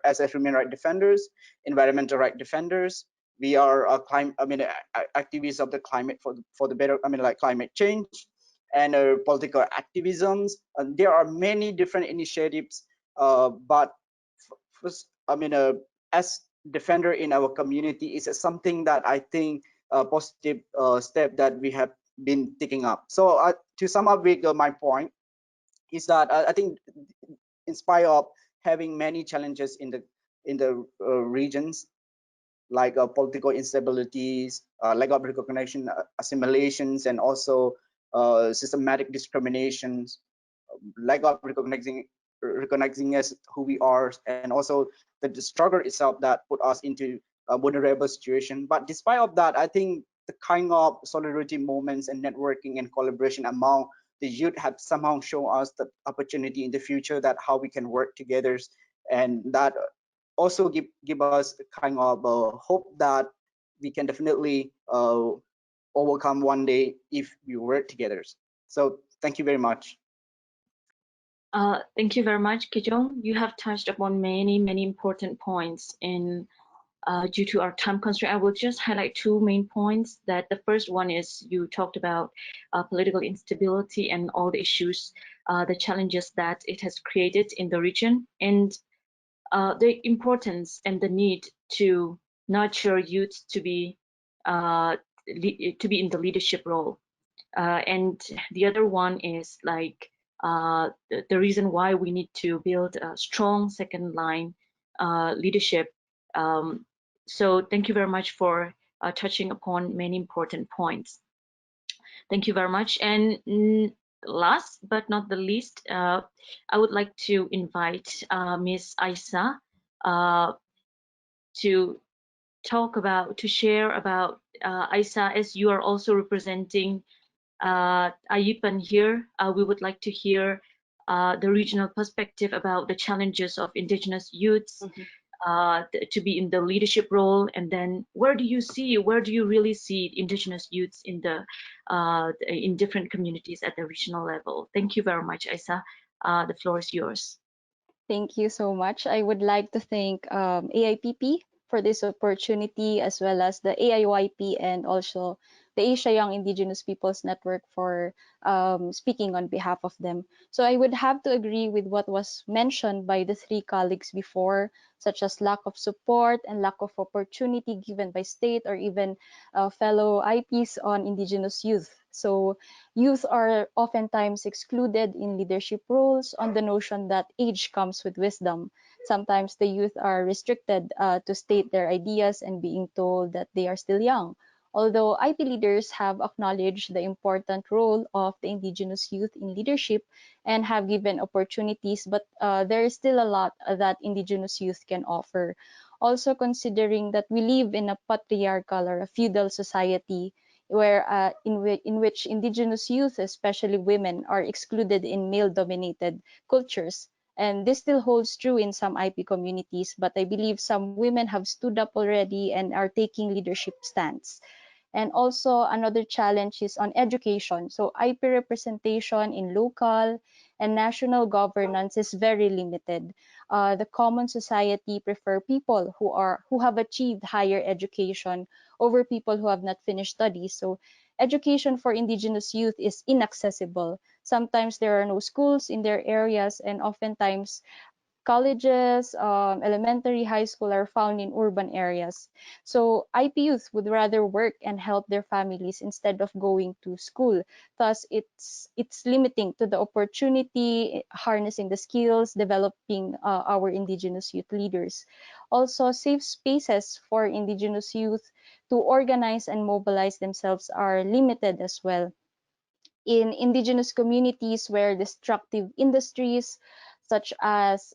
[SPEAKER 5] as a human rights defenders, environmental rights defenders. We are activists of the climate for the better, like climate change and political activisms. And there are many different initiatives, but first, as defender in our community is something that I think a positive step that we have been taking up. So to sum up with my point is that I think in spite of having many challenges in the regions like political instabilities, lack of recognition, assimilations, and also systematic discriminations, lack of recognizing us who we are, and also the struggle itself that put us into a vulnerable situation. But despite of that, I think the kind of solidarity moments and networking and collaboration among the youth have somehow shown us the opportunity in the future that how we can work together, and that also give us kind of hope that we can definitely overcome one day if we work together. So thank you very much.
[SPEAKER 1] Thank you very much, Kijong. You have touched upon many important points, and due to our time constraint, I will just highlight two main points. That the first one is you talked about political instability and all the issues, the challenges that it has created in the region, and the importance and the need to nurture youth to be in the leadership role. And the other one is like the reason why we need to build a strong second line leadership. So thank you very much for touching upon many important points. Thank you very much. And last but not the least, I would like to invite Ms. Aisa to share about Aisa, as you are also representing AIPP here. We would like to hear the regional perspective about the challenges of indigenous youths to be in the leadership role, and then where do you really see indigenous youths in the in different communities at the regional level? Thank you very much, Aisa. The floor is yours.
[SPEAKER 6] Thank you so much. I would like to thank AIPP for this opportunity, as well as the AIYP and also the Asia Young Indigenous Peoples Network for speaking on behalf of them. So I would have to agree with what was mentioned by the three colleagues before, such as lack of support and lack of opportunity given by state or even fellow IPs on indigenous youth. So youth are oftentimes excluded in leadership roles on the notion that age comes with wisdom. Sometimes the youth are restricted to state their ideas and being told that they are still young. Although IP leaders have acknowledged the important role of the indigenous youth in leadership and have given opportunities, but there is still a lot that indigenous youth can offer. Also considering that we live in a patriarchal or a feudal society where in which indigenous youth, especially women, are excluded in male-dominated cultures. And this still holds true in some IP communities, but I believe some women have stood up already and are taking leadership stance. And also another challenge is on education. So IP representation in local and national governance is very limited. The common society prefer people who have achieved higher education over people who have not finished studies. So education for indigenous youth is inaccessible. Sometimes there are no schools in their areas, and oftentimes colleges, elementary, high school are found in urban areas. So IP youth would rather work and help their families instead of going to school. Thus, it's limiting to the opportunity, harnessing the skills, developing our indigenous youth leaders. Also, safe spaces for indigenous youth to organize and mobilize themselves are limited as well. In indigenous communities where destructive industries such as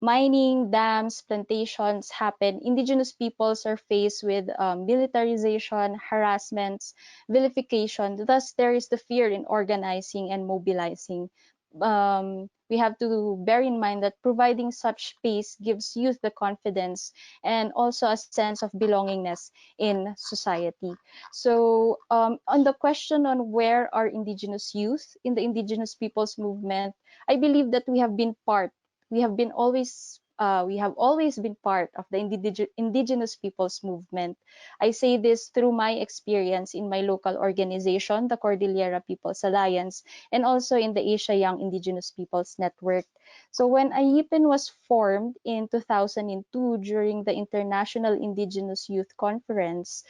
[SPEAKER 6] mining, dams, plantations happen, indigenous peoples are faced with militarization, harassments, vilification. Thus, there is the fear in organizing and mobilizing. We have to bear in mind that providing such space gives youth the confidence and also a sense of belongingness in society. So on the question on where are indigenous youth in the indigenous peoples movement, I believe that we have been part, we have always been part of the indigenous peoples movement. I say this through my experience in my local organization, the Cordillera People's Alliance, and also in the Asia Young Indigenous Peoples Network. So when AIPP was formed in 2002 during the International Indigenous Youth Conference,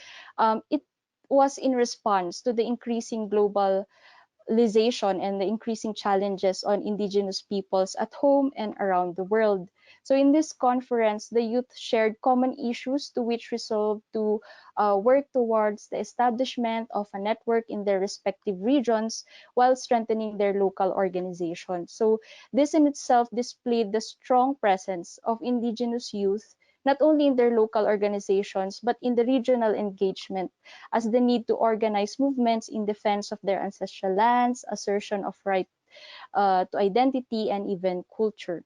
[SPEAKER 6] it was in response to the increasing globalization and the increasing challenges on indigenous peoples at home and around the world. So in this conference, the youth shared common issues to which resolved to work towards the establishment of a network in their respective regions while strengthening their local organizations. So this in itself displayed the strong presence of indigenous youth not only in their local organizations, but in the regional engagement, as the need to organize movements in defense of their ancestral lands, assertion of right to identity, and even culture.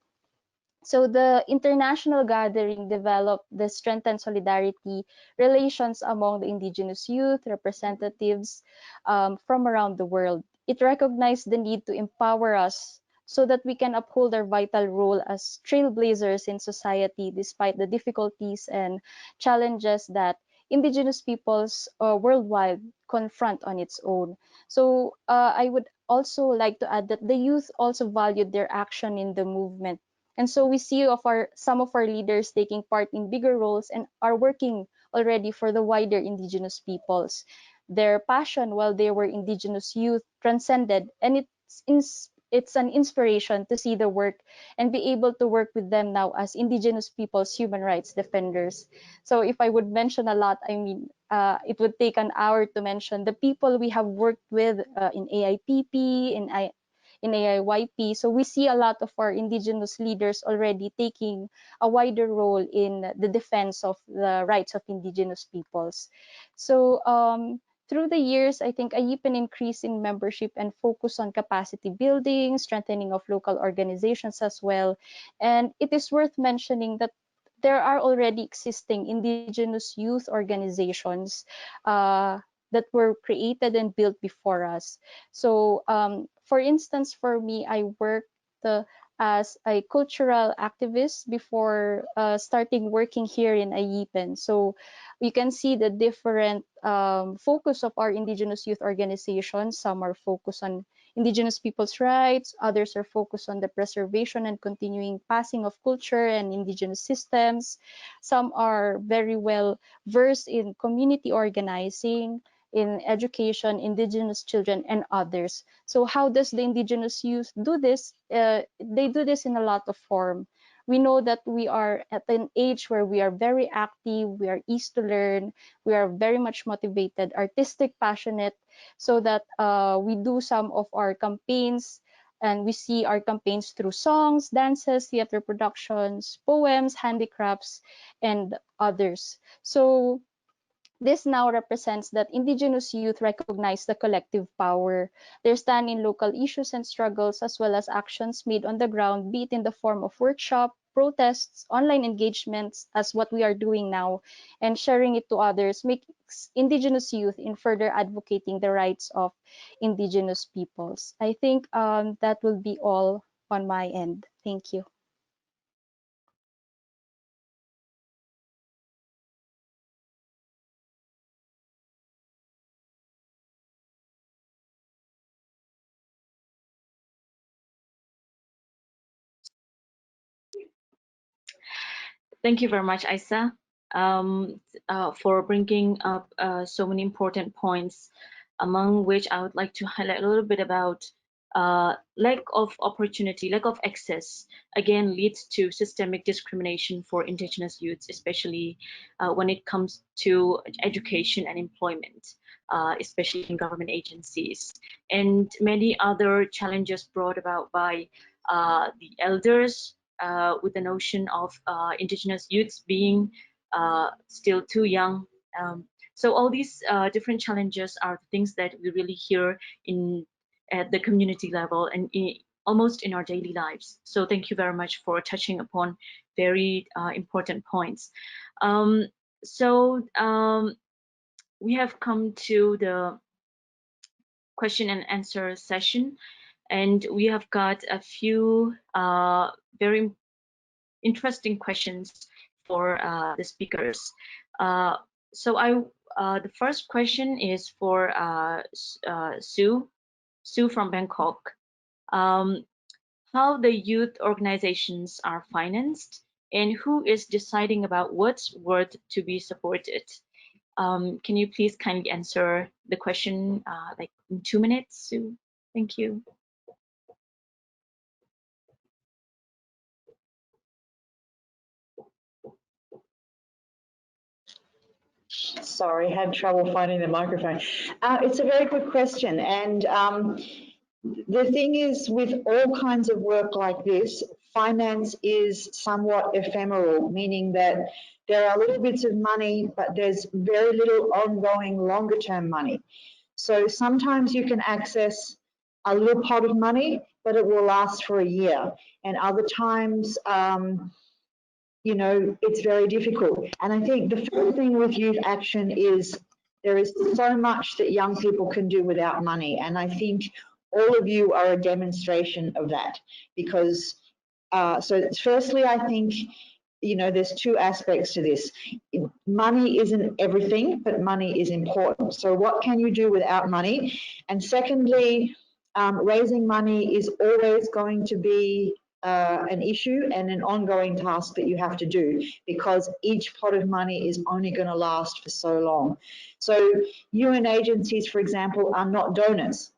[SPEAKER 6] So the international gathering developed the strengthened solidarity relations among the indigenous youth representatives from around the world. It recognized the need to empower us so that we can uphold our vital role as trailblazers in society despite the difficulties and challenges that indigenous peoples worldwide confront on its own. So I would also like to add that the youth also valued their action in the movement, and so we see some of our leaders taking part in bigger roles and are working already for the wider indigenous peoples. Their passion while they were indigenous youth transcended, and it's an inspiration to see the work and be able to work with them now as indigenous peoples human rights defenders. So if I would mention a lot, I mean, it would take an hour to mention the people we have worked with in AIPP, in AIYP. So we see a lot of our indigenous leaders already taking a wider role in the defense of the rights of indigenous peoples. So through the years, I think AIPP an increase in membership and focus on capacity building, strengthening of local organizations as well. And it is worth mentioning that there are already existing indigenous youth organizations that were created and built before us. So, for instance, for me, I worked as a cultural activist before starting working here in AIPN. So you can see the different focus of our indigenous youth organizations. Some are focused on indigenous people's rights, others are focused on the preservation and continuing passing of culture and indigenous systems. Some are very well versed in community organizing, in education, indigenous children, and others. So how does the indigenous youth do this? They do this in a lot of form. We know that we are at an age where we are very active, we are easy to learn, we are very much motivated, artistic, passionate, so that we do some of our campaigns, and we see our campaigns through songs, dances, theater productions, poems, handicrafts, and others. So this now represents that indigenous youth recognize the collective power. They stand in local issues and struggles as well as actions made on the ground, be it in the form of workshop, protests, online engagements, as what we are doing now, and sharing it to others makes indigenous youth in further advocating the rights of indigenous peoples. I think that will be all on my end. Thank you.
[SPEAKER 1] Thank you very much, Isa, for bringing up so many important points, among which I would like to highlight a little bit about lack of opportunity, lack of access, again, leads to systemic discrimination for Indigenous youths, especially when it comes to education and employment, especially in government agencies, and many other challenges brought about by the elders, with the notion of indigenous youths being still too young. So all these different challenges are things that we really hear at the community level and almost in our daily lives. So thank you very much for touching upon very important points. We have come to the question and answer session, and we have got a few very interesting questions for the speakers. The first question is for Sue from Bangkok. How the youth organizations are financed and who is deciding about what's worth to be supported? Can you please kindly answer the question like in 2 minutes, Sue? Thank you.
[SPEAKER 2] Sorry, had trouble finding the microphone. It's a very good question. And the thing is, with all kinds of work like this, finance is somewhat ephemeral, meaning that there are little bits of money, but there's very little ongoing longer term money. So sometimes you can access a little pot of money, but it will last for a year. And other times, you know, it's very difficult. And I think the first thing with youth action is there is so much that young people can do without money. And I think all of you are a demonstration of that because, so firstly, I think, you know, there's two aspects to this. Money isn't everything, but money is important. So what can you do without money? And secondly, raising money is always going to be an issue and an ongoing task that you have to do because each pot of money is only going to last for so long. So UN agencies, for example, are not donors.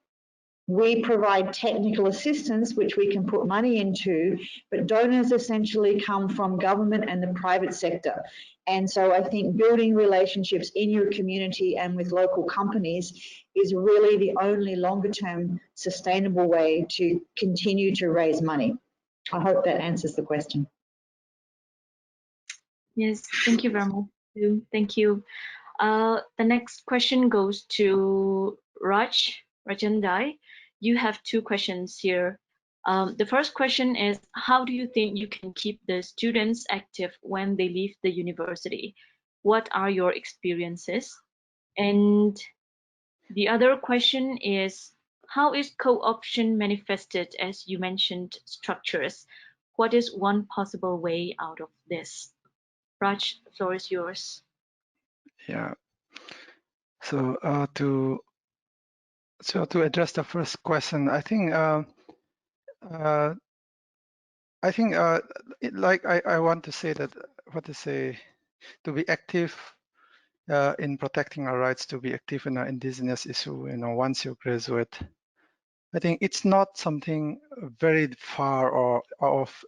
[SPEAKER 2] We provide technical assistance, which we can put money into, but donors essentially come from government and the private sector. And so I think building relationships in your community and with local companies is really the only longer term sustainable way to continue to raise money. I hope that answers the question.
[SPEAKER 1] Yes, thank you very much, Sue. Thank you. The next question goes to Rajendai. You have two questions here. The first question is, how do you think you can keep the students active when they leave the university? What are your experiences? And the other question is, how is co-option manifested as you mentioned structures? What is one possible way out of this? Raj, the floor is yours.
[SPEAKER 4] Yeah. So to address the first question, I think I want to say that to be active in protecting our rights, to be active in an indigenous issue, you know, once you graduate, I think it's not something very far or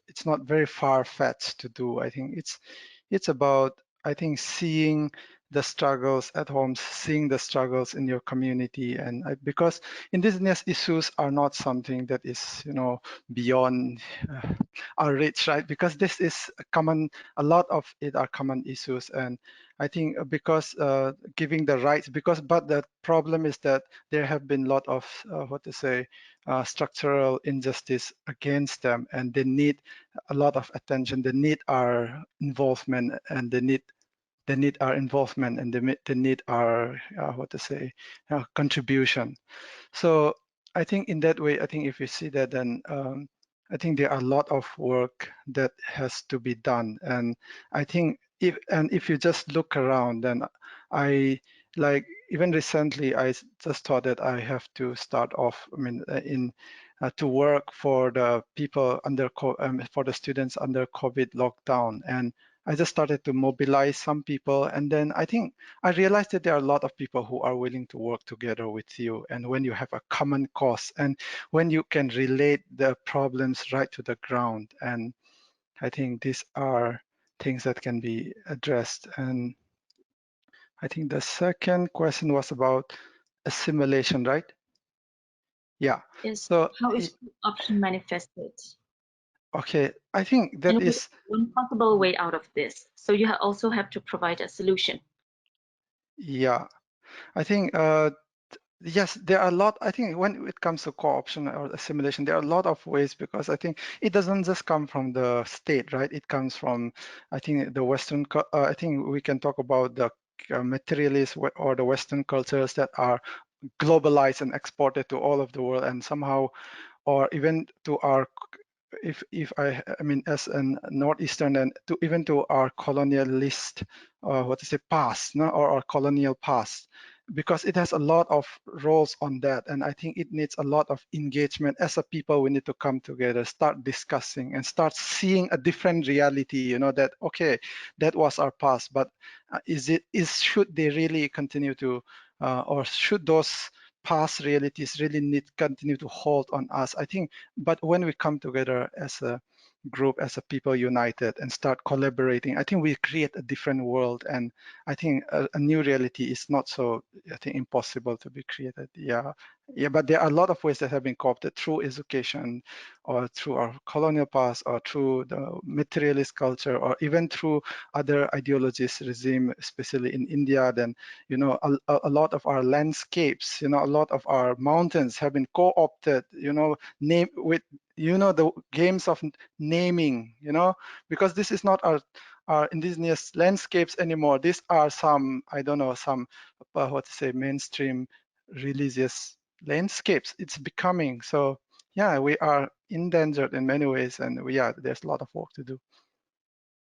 [SPEAKER 4] it's not very far-fetched to do. I think it's about, I think, seeing the struggles at home, seeing the struggles in your community, and because indigenous issues are not something that is, you know, beyond our reach, right? Because this is common, a lot of it are common issues, and I think because giving the rights, but the problem is that there have been a lot of structural injustice against them, and they need a lot of attention. They need our involvement, and they need our involvement, and they need our contribution. So I think in that way, I think if you see that, then I think there are a lot of work that has to be done. And I think if you just look around, then even recently, I just thought that I have to start off, to work for the people for the students under COVID lockdown. And I just started to mobilize some people, and then I think I realized that there are a lot of people who are willing to work together with you. And when you have a common cause, and when you can relate the problems right to the ground, and I think these are things that can be addressed. And I think the second question was about assimilation, right? Yeah.
[SPEAKER 1] Yes.
[SPEAKER 4] So
[SPEAKER 1] how is option manifested?
[SPEAKER 4] Okay, I think that
[SPEAKER 1] And
[SPEAKER 4] is,
[SPEAKER 1] one possible way out of this. So you also have to provide a solution.
[SPEAKER 4] yeah, I think yes, there are a lot. I think when it comes to co-option or assimilation, there are a lot of ways, because I think it doesn't just come from the state, right? It comes from, I think, the Western. I think we can talk about the materialist or the Western cultures that are globalized and exported to all of the world, and somehow, or even to our, if I mean, as a northeastern, and to even to our colonialist, what to say, past, no, or our colonial past, because it has a lot of roles on that, and I think it needs a lot of engagement. As a people, we need to come together, start discussing, and start seeing a different reality, you know, that okay, that was our past, but should they really continue to, or should those past realities really need continue to hold on us? I think, but when we come together as a group, as a people united, and start collaborating, I think we create a different world, and I think a new reality is not so, I think, impossible to be created. Yeah, yeah, but there are a lot of ways that have been co-opted through education, or through our colonial past, or through the materialist culture, or even through other ideologies, regime, especially in India. Then, you know, a lot of our landscapes, you know, a lot of our mountains have been co-opted, you know, name with, you know, the games of naming, you know, because this is not our indigenous landscapes anymore. These are some, I don't know, some what to say, mainstream religious landscapes. It's becoming so. Yeah, we are endangered in many ways, and there's a lot of work to do.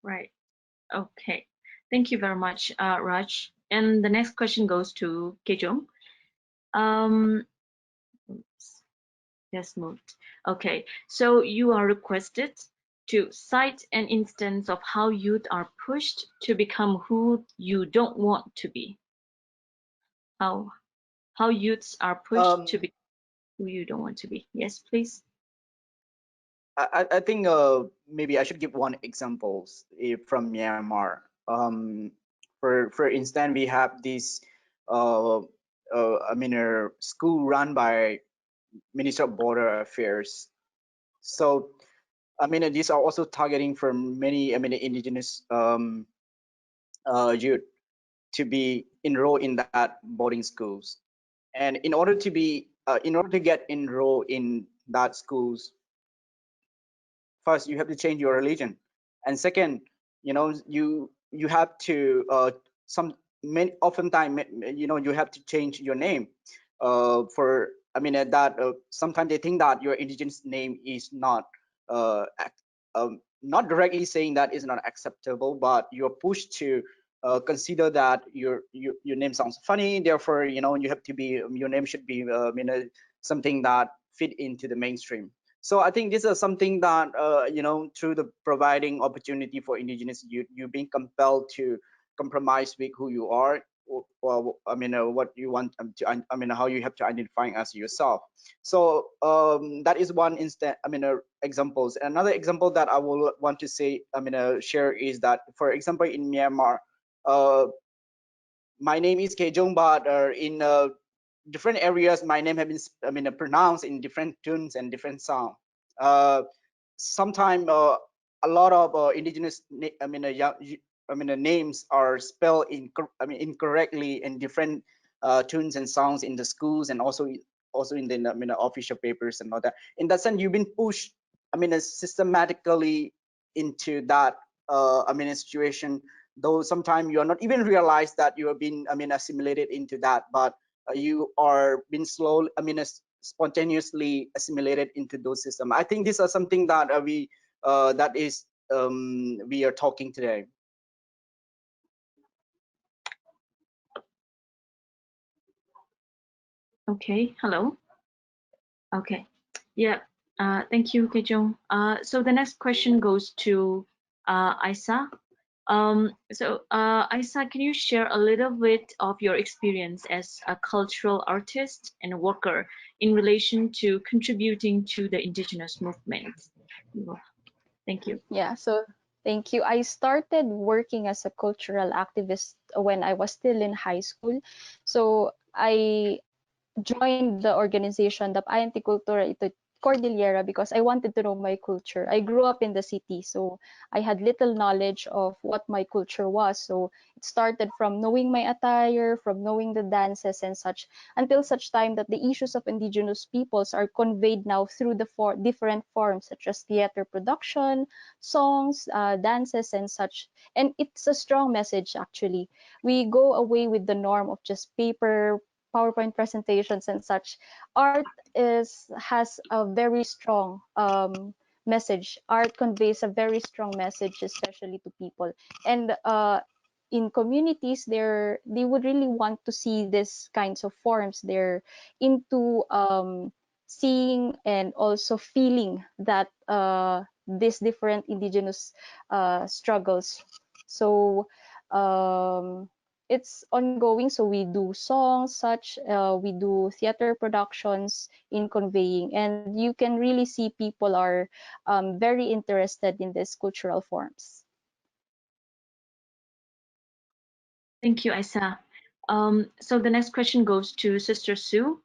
[SPEAKER 1] Right. Okay. Thank you very much, Raj. And the next question goes to Kejong. Oops, just moved. Okay. So you are requested to cite an instance of how youth are pushed to become who you don't want to be. How youths are pushed to be who you don't want to be. Yes, please.
[SPEAKER 5] I think maybe I should give one example from Myanmar. For instance, we have this I mean a school run by Minister of Border Affairs. So I mean these are also targeting for many, I mean, indigenous youth to be enrolled in that boarding schools. And in order to be in order to get enrolled in that schools, first you have to change your religion, and second, you know, you have to some many oftentimes, you know, you have to change your name for, I mean, that sometimes they think that your indigenous name is not not directly saying that is not acceptable, but you're pushed to consider that your name sounds funny, therefore, you know, you have to be, your name should be you know, something that fit into the mainstream. So I think this is something that you know, through the providing opportunity for indigenous youth, you're being compelled to compromise with who you are, or I mean what you want to, I mean how you have to identify as yourself. So that is one instant, I mean examples. Another example that I will want to say, I mean share, is that, for example, in Myanmar, uh, my name is Kejong, but in different areas my name have been, I mean, pronounced in different tunes and different sound. Sometimes a lot of indigenous I mean names are spelled I mean incorrectly in different tunes and sounds in the schools, and also in the, I mean, official papers and all that. In that sense, you've been pushed, I mean, systematically into that I mean a situation, though sometimes you are not even realize that you have been, I mean, assimilated into that, but you are being slow, I mean, spontaneously assimilated into those systems. I think these are something that that is we are talking today.
[SPEAKER 1] Okay. Hello. Okay. Yeah. Thank you, Kejong. So the next question goes to Isa. Isa, can you share a little bit of your experience as a cultural artist and worker in relation to contributing to the indigenous movement? Thank you.
[SPEAKER 6] Yeah, so thank you. I started working as a cultural activist when I was still in high school. So I joined the organization, the Anti-Cultura Cordillera because I wanted to know my culture. I grew up in the city, so I had little knowledge of what my culture was. So it started from knowing my attire, from knowing the dances and such, until such time that the issues of indigenous peoples are conveyed now through the different forms such as theater production, songs, dances, and such. And it's a strong message actually. We go away with the norm of just paper, PowerPoint presentations and such. Art has a very strong message. Art conveys a very strong message, especially to people. And in communities, they would really want to see this kinds of forms. They're into seeing and also feeling that these different indigenous struggles. So it's ongoing. So we do songs, such we do theater productions in conveying, and you can really see people are very interested in these cultural forms.
[SPEAKER 1] Thank you, Isa. So the next question goes to Sister Sue.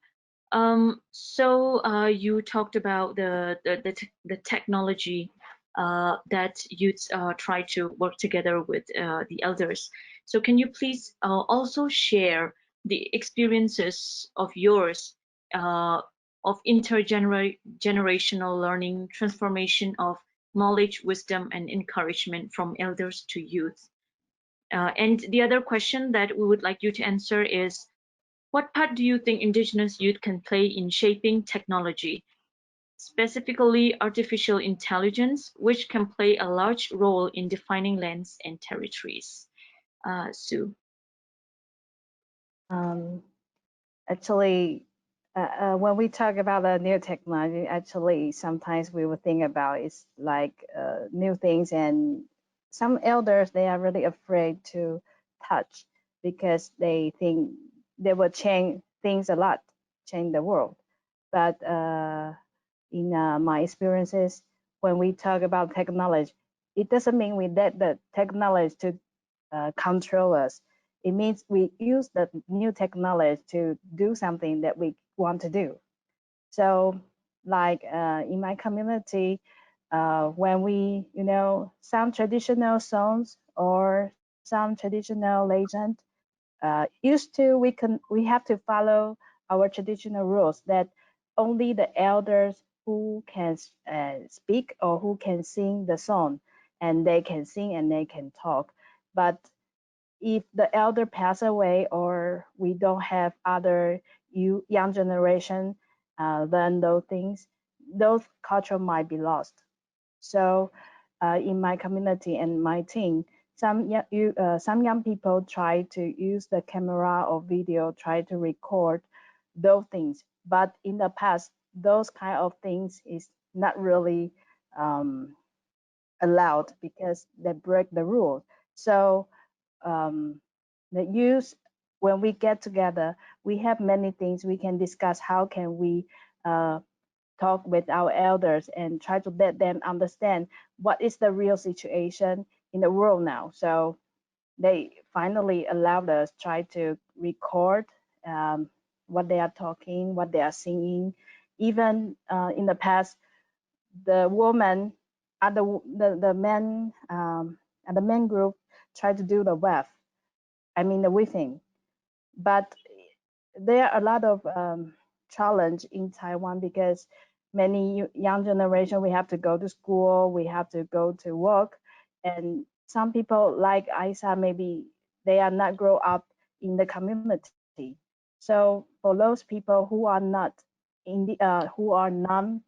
[SPEAKER 1] You talked about the technology that youths try to work together with the elders. So can you please also share the experiences of yours of intergenerational learning, transformation of knowledge, wisdom, and encouragement from elders to youth? And the other question that we would like you to answer is, what part do you think Indigenous youth can play in shaping technology, specifically artificial intelligence, which can play a large role in defining lands and territories? Sue.
[SPEAKER 3] Um, Actually, when we talk about the new technology, actually, sometimes we will think about it's like new things, and some elders they are really afraid to touch because they think they will change things a lot, change the world. But in my experiences, when we talk about technology, it doesn't mean we let the technology to control us. It means we use the new technology to do something that we want to do. So, like in my community, when we, some traditional songs or some traditional legend, used to we have to follow our traditional rules that only the elders who can speak or who can sing the song, and they can sing and they can talk. But if the elder pass away or we don't have other young generation learn those things, those culture might be lost. So in my community and my team, some young people try to use the camera or video, try to record those things. But in the past, those kind of things is not really allowed because they break the rules. So um, the youth, when we get together, we have many things we can discuss. How can we talk with our elders and try to let them understand what is the real situation in the world now? So they finally allowed us try to record what they are talking, what they are singing. Even in the past, the woman and the men and the men group tried to do the weft. I mean the weaving, but there are a lot of challenge in Taiwan because many young generation we have to go to school, we have to go to work, and some people like Isa maybe they are not grow up in the community. So for those people who are not in the who are non,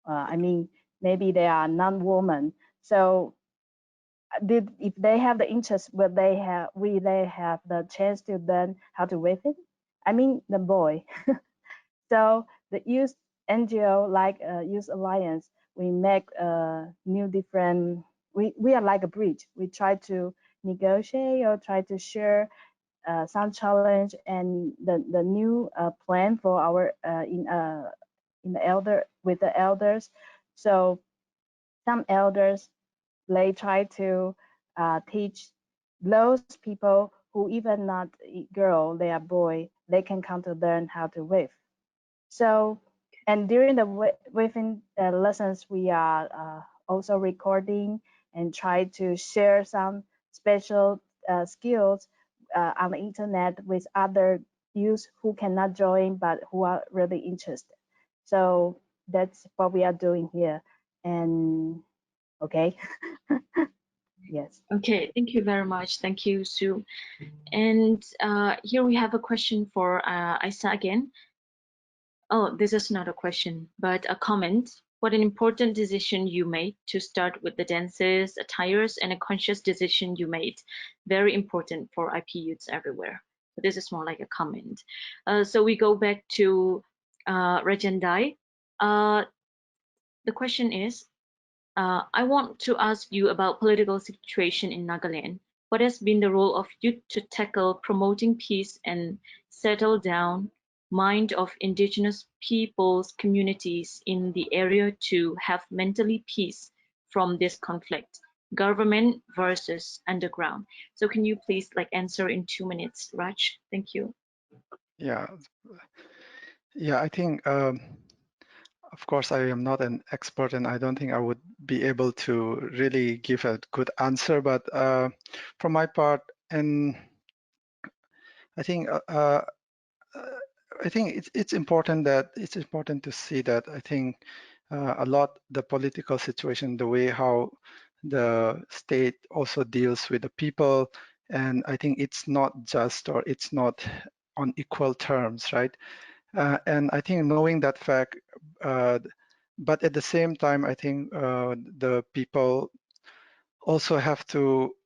[SPEAKER 3] I mean maybe they are non-woman. So if they have the interest, will they have the chance to learn how to weave it? I mean the boy. So the youth NGO like Youth Alliance, we make new different. We are like a bridge. We try to negotiate or try to share some challenge and the new plan for our in the elder with the elders. So some elders they try to teach those people who even not girl, they are boy, they can come to learn how to weave. So And during the within the lessons, we are also recording and try to share some special skills on the internet with other youth who cannot join but who are really interested. So that's what we are doing here. And okay, yes.
[SPEAKER 1] Okay, thank you very much. Thank you, Sue. And here we have a question for Isa again. Oh, this is not a question, but a comment. What an important decision you made to start with the dances, attires, and a conscious decision you made. Very important for IP youths everywhere. So this is more like a comment. So we go back to Rajendai. The question is, I want to ask you about political situation in Nagaland. What has been the role of youth to tackle promoting peace and settle down mind of indigenous peoples communities in the area to have mentally peace from this conflict, government versus underground? So can you please like answer in 2 minutes, Raj? Thank you.
[SPEAKER 4] Yeah, I think, of course, I am not an expert, and I don't think I would be able to really give a good answer. But from my part, and I think it's important to see that I think a lot the political situation, the way how the state also deals with the people, and I think it's not just, or it's not on equal terms, right? And I think knowing that fact, but at the same time, I think the people also have to,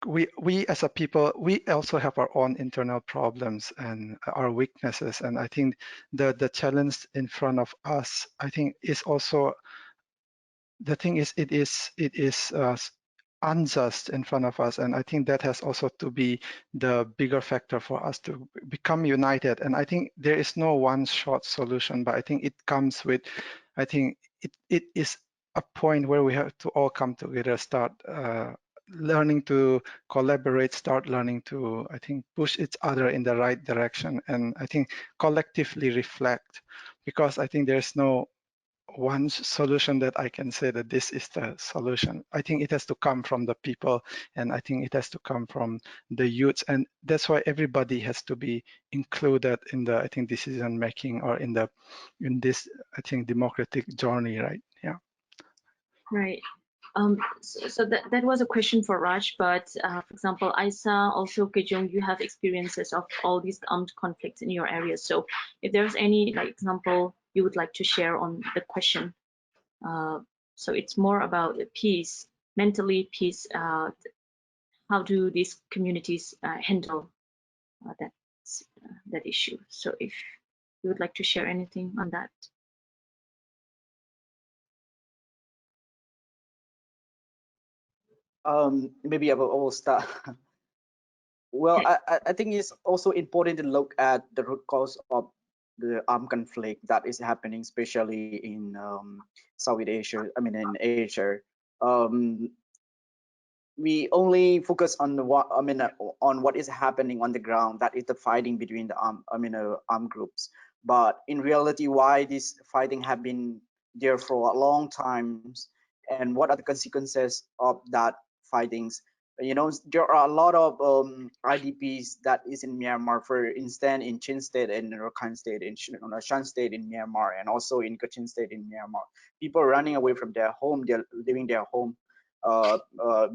[SPEAKER 4] we as a people, we also have our own internal problems and our weaknesses. And I think the challenge in front of us, I think, is also, the thing is, it is unjust in front of us, and I think that has also to be the bigger factor for us to become united. And I think there is no one short solution, but I think it comes with, I think it is a point where we have to all come together, start learning to collaborate, start learning to, I think, push each other in the right direction, and I think collectively reflect, because I think there's no one solution that I can say that this is the solution. I think it has to come from the people, and I think it has to come from the youths, and that's why everybody has to be included in the, I think, decision making, or in this, I think, democratic journey, right? Yeah.
[SPEAKER 1] Right. So that was a question for Raj, but for example, Isa, also Kejong, you have experiences of all these armed conflicts in your area. So if there's any like example you would like to share on the question, so it's more about the peace, mentally peace. How do these communities handle that issue? So if you would like to share anything on that.
[SPEAKER 5] Maybe I will start. Well,
[SPEAKER 1] Okay.
[SPEAKER 5] I think it's also important to look at the root cause of the armed conflict that is happening, especially in Southeast Asia. I mean, in Asia. Um, we only focus on on what is happening on the ground. That is the fighting between the armed groups. But in reality, why this fighting have been there for a long time, and what are the consequences of that fightings? There are a lot of IDPs that is in Myanmar, for instance, in Chin State and Rakhine State, in Shan State in Myanmar, and also in Kachin State in Myanmar. People running away from their home, they're leaving their home,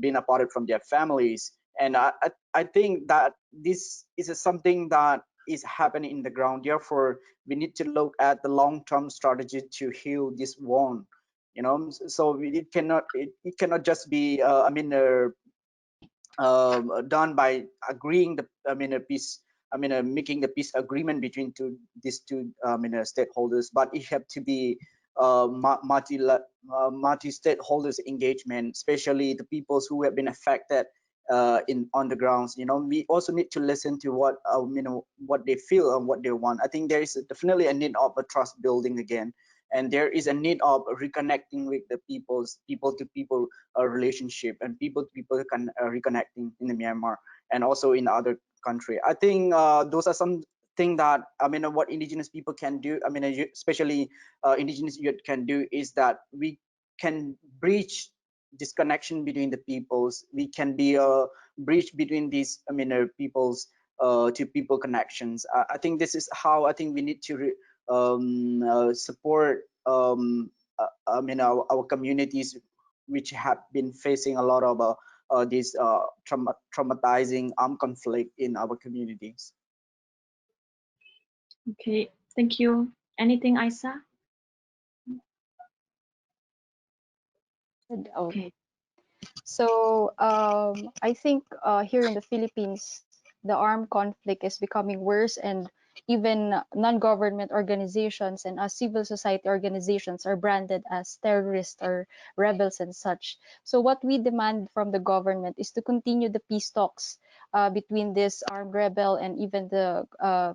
[SPEAKER 5] being apart from their families. And I think that this is something that is happening in the ground. Therefore, we need to look at the long-term strategy to heal this wound. So it cannot just be done by agreeing a peace. Making the peace agreement between these two stakeholders, but it have to be multi stakeholders engagement, especially the peoples who have been affected on the grounds. We also need to listen to what they feel and what they want. I think there is definitely a need of a trust building again, and there is a need of reconnecting with the people to people relationship, and people to people reconnecting in the Myanmar and also in other country. I think those are some thing that what indigenous people can do, especially indigenous youth can do, is that we can bridge this connection between the peoples. We can be a bridge between these peoples to people connections. I think this is how I think we need to support our communities, which have been facing a lot of this traumatizing armed conflict in our communities.
[SPEAKER 1] Okay, thank you. Anything, Isa? Okay.
[SPEAKER 6] So I think here in the Philippines, the armed conflict is becoming worse, and even non-government organizations and civil society organizations are branded as terrorists or rebels and such. So what we demand from the government is to continue the peace talks between this armed rebel and even the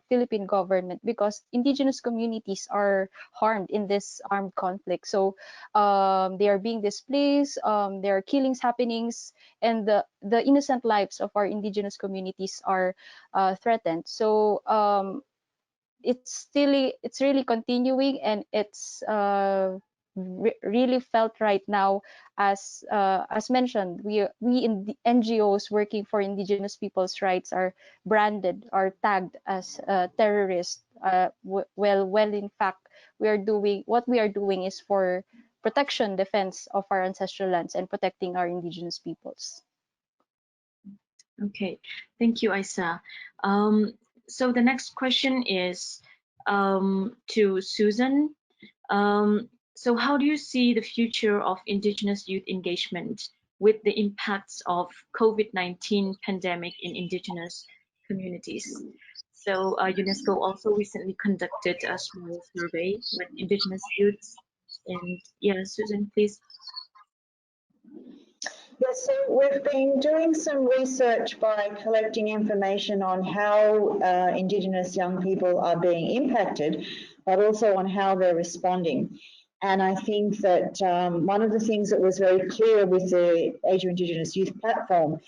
[SPEAKER 6] Philippine government, because indigenous communities are harmed in this armed conflict. So they are being displaced, there are killings happenings, and the innocent lives of our indigenous communities are threatened. So it's really continuing, and it's really felt right now. As mentioned, we in the NGOs working for indigenous people's rights are branded, are tagged as terrorists. Well, in fact, what we are doing is for protection, defense of our ancestral lands, and protecting our indigenous peoples.
[SPEAKER 1] Okay, thank you, Isa. So the next question is to Susan. So how do you see the future of Indigenous youth engagement with the impacts of COVID-19 pandemic in Indigenous communities? So UNESCO also recently conducted a small survey with Indigenous youths. And yeah, Susan, please.
[SPEAKER 2] Yes, so we've been doing some research by collecting information on how Indigenous young people are being impacted, but also on how they're responding. And I think that one of the things that was very clear with the Asia Indigenous Youth Platform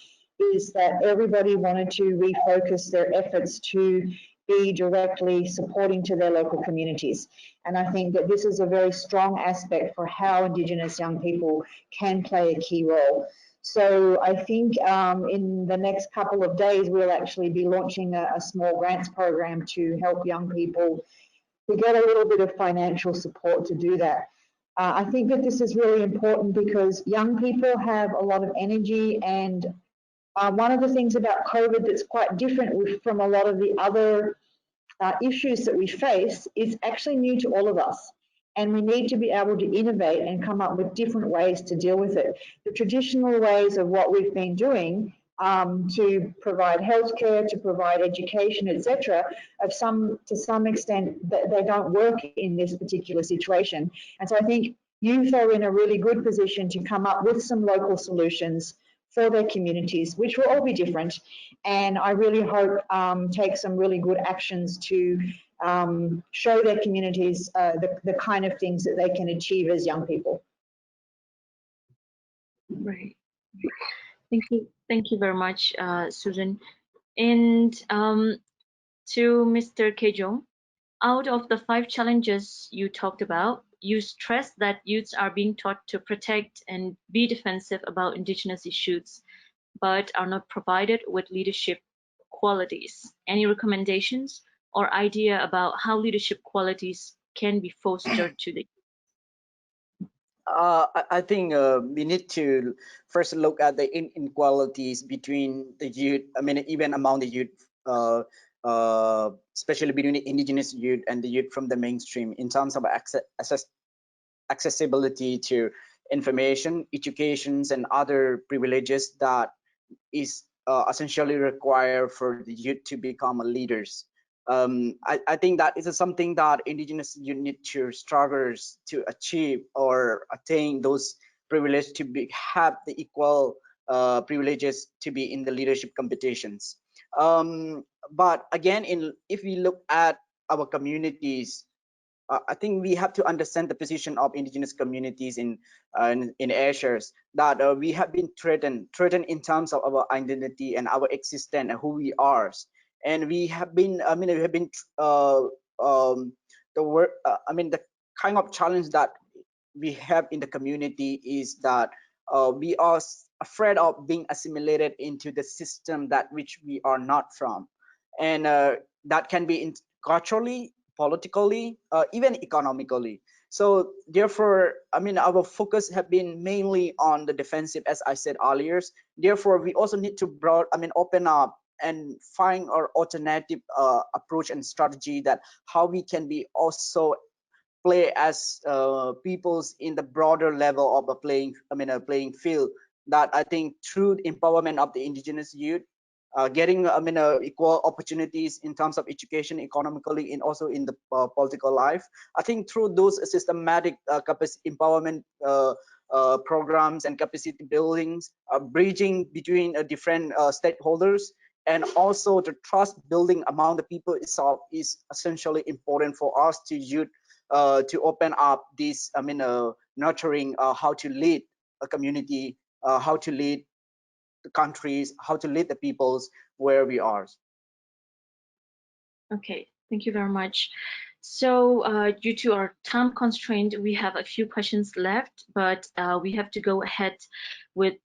[SPEAKER 2] is that everybody wanted to refocus their efforts to be directly supporting to their local communities. And I think that this is a very strong aspect for how Indigenous young people can play a key role. So I think in the next couple of days, we'll actually be launching a small grants program to help young people to get a little bit of financial support to do that. I think that this is really important because young people have a lot of energy, and one of the things about COVID that's quite different from a lot of the other issues that we face is actually new to all of us. And we need to be able to innovate and come up with different ways to deal with it. The traditional ways of what we've been doing to provide healthcare, to provide education, etc., to some extent, they don't work in this particular situation. And so I think youth are in a really good position to come up with some local solutions for their communities, which will all be different. And I really hope take some really good actions to show their communities the kind of things that they can achieve as young people.
[SPEAKER 1] Right. Thank you very much, Susan. And to Mr. Kejong, out of the 5 challenges you talked about, you stressed that youths are being taught to protect and be defensive about Indigenous issues, but are not provided with leadership qualities. Any recommendations or idea about how leadership qualities can be fostered to the
[SPEAKER 5] I think we need to first look at the inequalities between the youth. Even among the youth, especially between the indigenous youth and the youth from the mainstream, in terms of accessibility to information, educations, and other privileges that is essentially required for the youth to become leaders. I think that is something that indigenous youth need to struggle to achieve or attain those privileges to have the equal privileges to be in the leadership competitions. But again, if we look at our communities, I think we have to understand the position of indigenous communities in Asia, that we have been threatened in terms of our identity and our existence and who we are. and we have been, the work, the kind of challenge that we have in the community is that we are afraid of being assimilated into the system that which we are not from, and that can be culturally, politically, even economically. So therefore, our focus have been mainly on the defensive, as I said earlier. Therefore, we also need to open up and find our alternative approach and strategy, that how we can be also play as peoples in the broader level of a playing field. That I think through the empowerment of the indigenous youth, getting equal opportunities in terms of education, economically, and also in the political life. I think through those systematic capacity empowerment programs and capacity buildings, bridging between different stakeholders, and also the trust building among the people itself is essentially important for us to youth to open up this, nurturing how to lead a community, how to lead the countries, how to lead the peoples where we are.
[SPEAKER 1] Okay, thank you very much. So due to our time constraint, we have a few questions left, but we have to go ahead with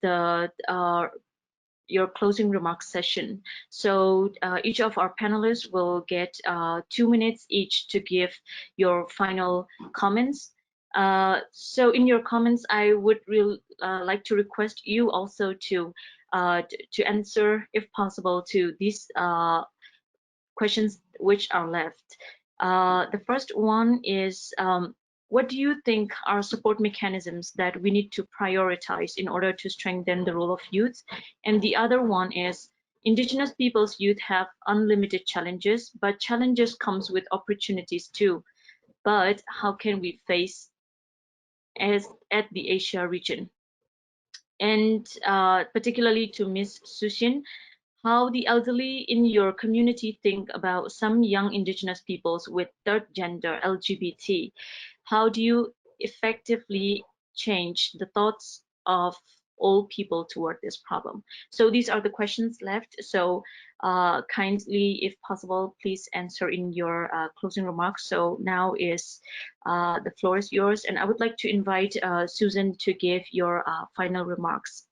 [SPEAKER 1] your closing remarks session. So each of our panelists will get 2 minutes each to give your final comments. So in your comments, I would really like to request you also to answer, if possible, to these questions which are left. The first one is, what do you think are support mechanisms that we need to prioritize in order to strengthen the role of youth? And the other one is, Indigenous peoples youth have unlimited challenges, but challenges comes with opportunities too. But how can we face as at the Asia region? And particularly to Ms. Sushin, how the elderly in your community think about some young Indigenous peoples with third gender, LGBT. How do you effectively change the thoughts of all people toward this problem? So these are the questions left. So kindly, if possible, please answer in your closing remarks. So now is the floor is yours, and I would like to invite Susan to give your final remarks.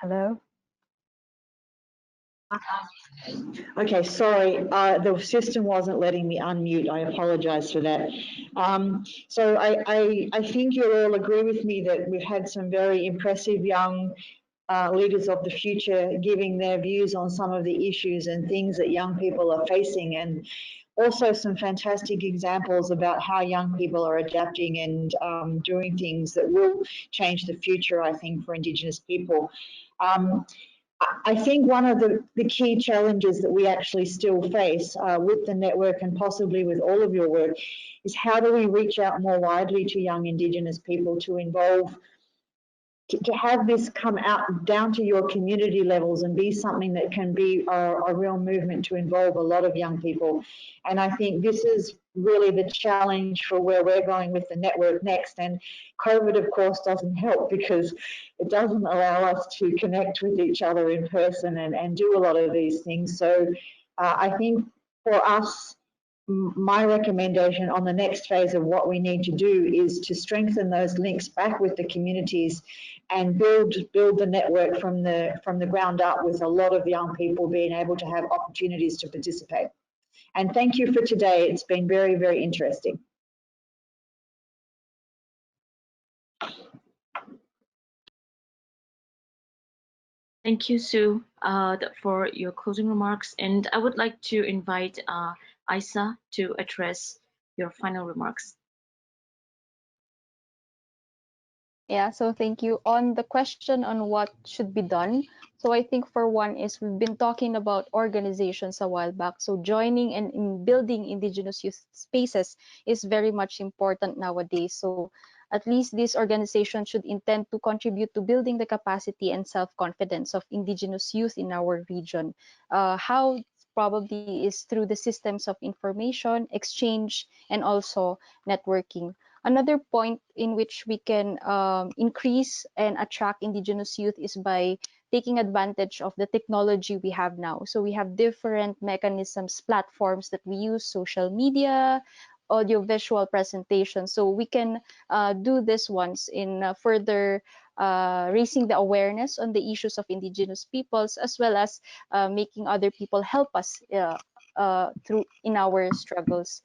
[SPEAKER 3] Hello.
[SPEAKER 2] Okay, sorry, the system wasn't letting me unmute. I apologize for that. So I think you'll all agree with me that we've had some very impressive young leaders of the future giving their views on some of the issues and things that young people are facing, and also some fantastic examples about how young people are adapting and doing things that will change the future, I think, for Indigenous people. I think one of the key challenges that we actually still face with the network and possibly with all of your work is, how do we reach out more widely to young Indigenous people to involve, to have this come out down to your community levels and be something that can be a real movement to involve a lot of young people. And I think this is really the challenge for where we're going with the network next. And COVID, of course, doesn't help because it doesn't allow us to connect with each other in person and do a lot of these things. So I think for us, my recommendation on the next phase of what we need to do is to strengthen those links back with the communities and build the network from the ground up, with a lot of young people being able to have opportunities to participate. And thank you for today. It's been very, very interesting.
[SPEAKER 1] Thank you, Sue, for your closing remarks. And I would like to invite Isa to address your final remarks.
[SPEAKER 6] Yeah, so thank you. On the question on what should be done, so I think for one is we've been talking about organizations a while back. So joining and in building Indigenous youth spaces is very much important nowadays. So at least this organization should intend to contribute to building the capacity and self-confidence of Indigenous youth in our region. How probably is through the systems of information, exchange, and also networking. Another point in which we can increase and attract Indigenous youth is by taking advantage of the technology we have now. So we have different mechanisms, platforms that we use, social media, audio-visual presentation. So we can do this once in further raising the awareness on the issues of Indigenous peoples, as well as making other people help us through in our struggles.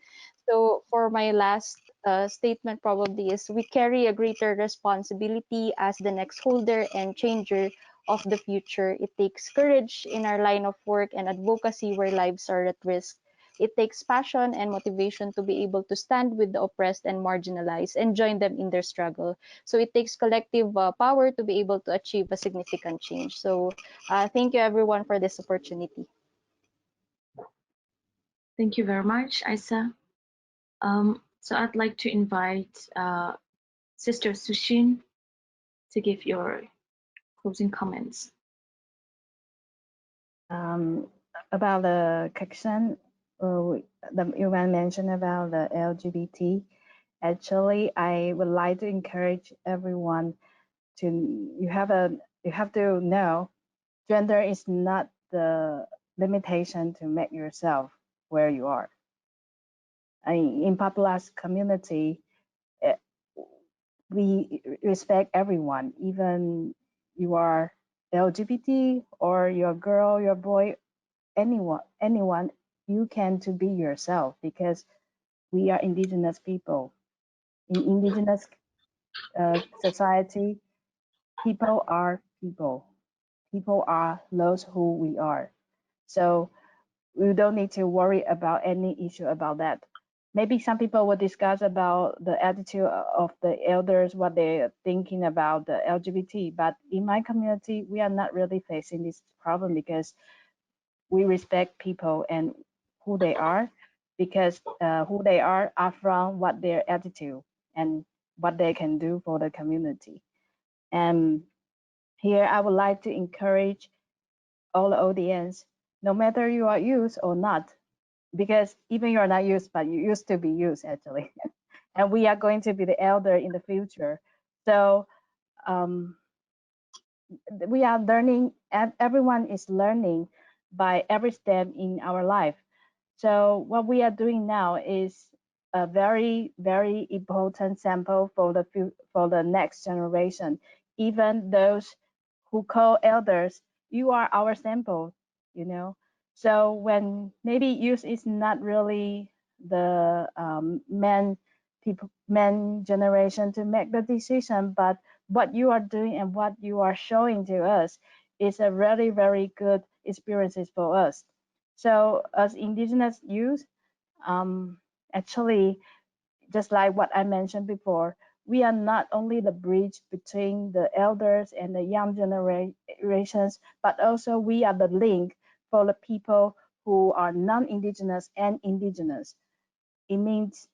[SPEAKER 6] So for my last statement probably is we carry a greater responsibility as the next holder and changer of the future. It takes courage in our line of work and advocacy where lives are at risk. It takes passion and motivation to be able to stand with the oppressed and marginalized and join them in their struggle. So it takes collective power to be able to achieve a significant change. So thank you everyone for this opportunity.
[SPEAKER 1] Thank you very much, Isa. So I'd like to invite Sister Sushin to give your closing comments.
[SPEAKER 3] About the question, you mentioned about the LGBT. Actually, I would like to encourage everyone to you have to know gender is not the limitation to make yourself where you are. In populous community, we respect everyone, even you are LGBT or you're a girl, you're a boy, anyone, you can to be yourself because we are indigenous people. In indigenous society, people are people. People are those who we are. So we don't need to worry about any issue about that. Maybe some people will discuss about the attitude of the elders, what they're thinking about the LGBT. But in my community, we are not really facing this problem because we respect people and who they are, because who they are from what their attitude and what they can do for the community. And here I would like to encourage all the audience, no matter you are used or not, because even you are not used, but you used to be used actually. And we are going to be the elder in the future. So we are learning, everyone is learning by every step in our life. So what we are doing now is a very, very important sample for the next generation. Even those who call elders, you are our sample, you know. So when maybe youth is not really the men generation to make the decision, but what you are doing and what you are showing to us is a very, very good experiences for us. So as indigenous youth, actually, just like what I mentioned before, we are not only the bridge between the elders and the young generations, but also we are the link for the people who are non-indigenous and indigenous. It means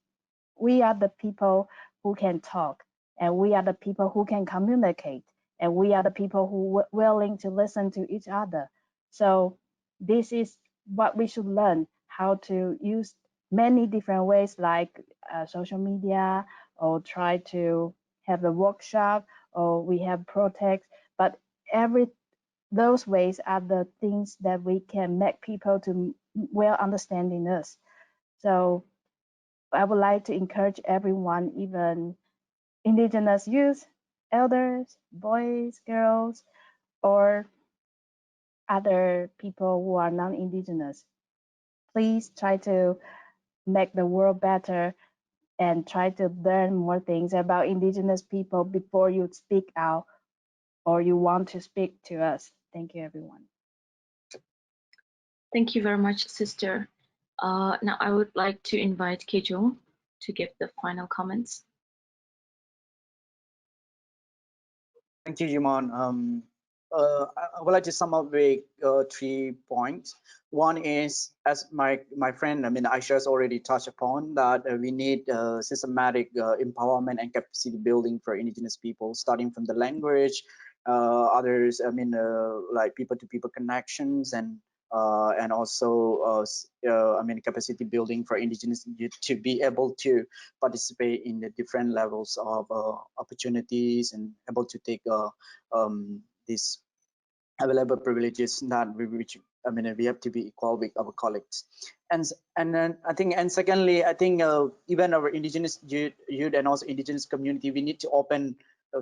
[SPEAKER 3] we are the people who can talk, and we are the people who can communicate, and we are the people who are willing to listen to each other. So this is what we should learn, how to use many different ways like social media, or try to have a workshop, or we have projects, but every those ways are the things that we can make people to well understanding us. So I would like to encourage everyone, even indigenous youth, elders, boys, girls, or other people who are non-indigenous. Please try to make the world better and try to learn more things about indigenous people before you speak out or you want to speak to us. Thank you, everyone.
[SPEAKER 1] Thank you very much, Sister. Now I would like to invite Kejung to give the final comments.
[SPEAKER 5] Thank you, Jimon. I would like to sum up with 3 points. One is, as my friend, Aisha has already touched upon, that we need systematic empowerment and capacity building for indigenous people, starting from the language, others, like people-to-people connections, and also, capacity building for indigenous youth to be able to participate in the different levels of opportunities and able to take these available privileges that which we have to be equal with our colleagues. And then I think, and secondly, I think even our indigenous youth and also indigenous community, we need to open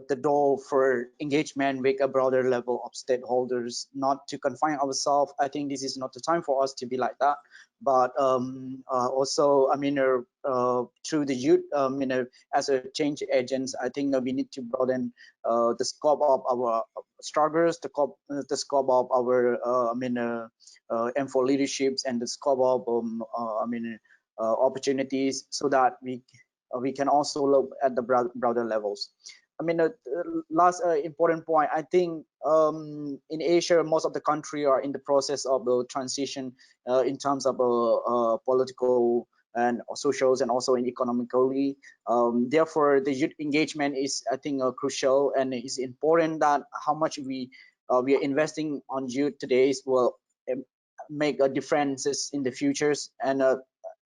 [SPEAKER 5] the door for engagement with a broader level of stakeholders, not to confine ourselves. I think this is not the time for us to be like that, but also, through the youth, as a change agents, I think we need to broaden the scope of our struggles, the scope of our, M4 leaderships, and the scope of, opportunities, so that we can also look at the broader levels. Last important point, I think in Asia, most of the country are in the process of transition in terms of political and socials, and also in economically. Therefore, the youth engagement is, I think, crucial, and it's important that how much we are investing on youth today will make a differences in the futures. And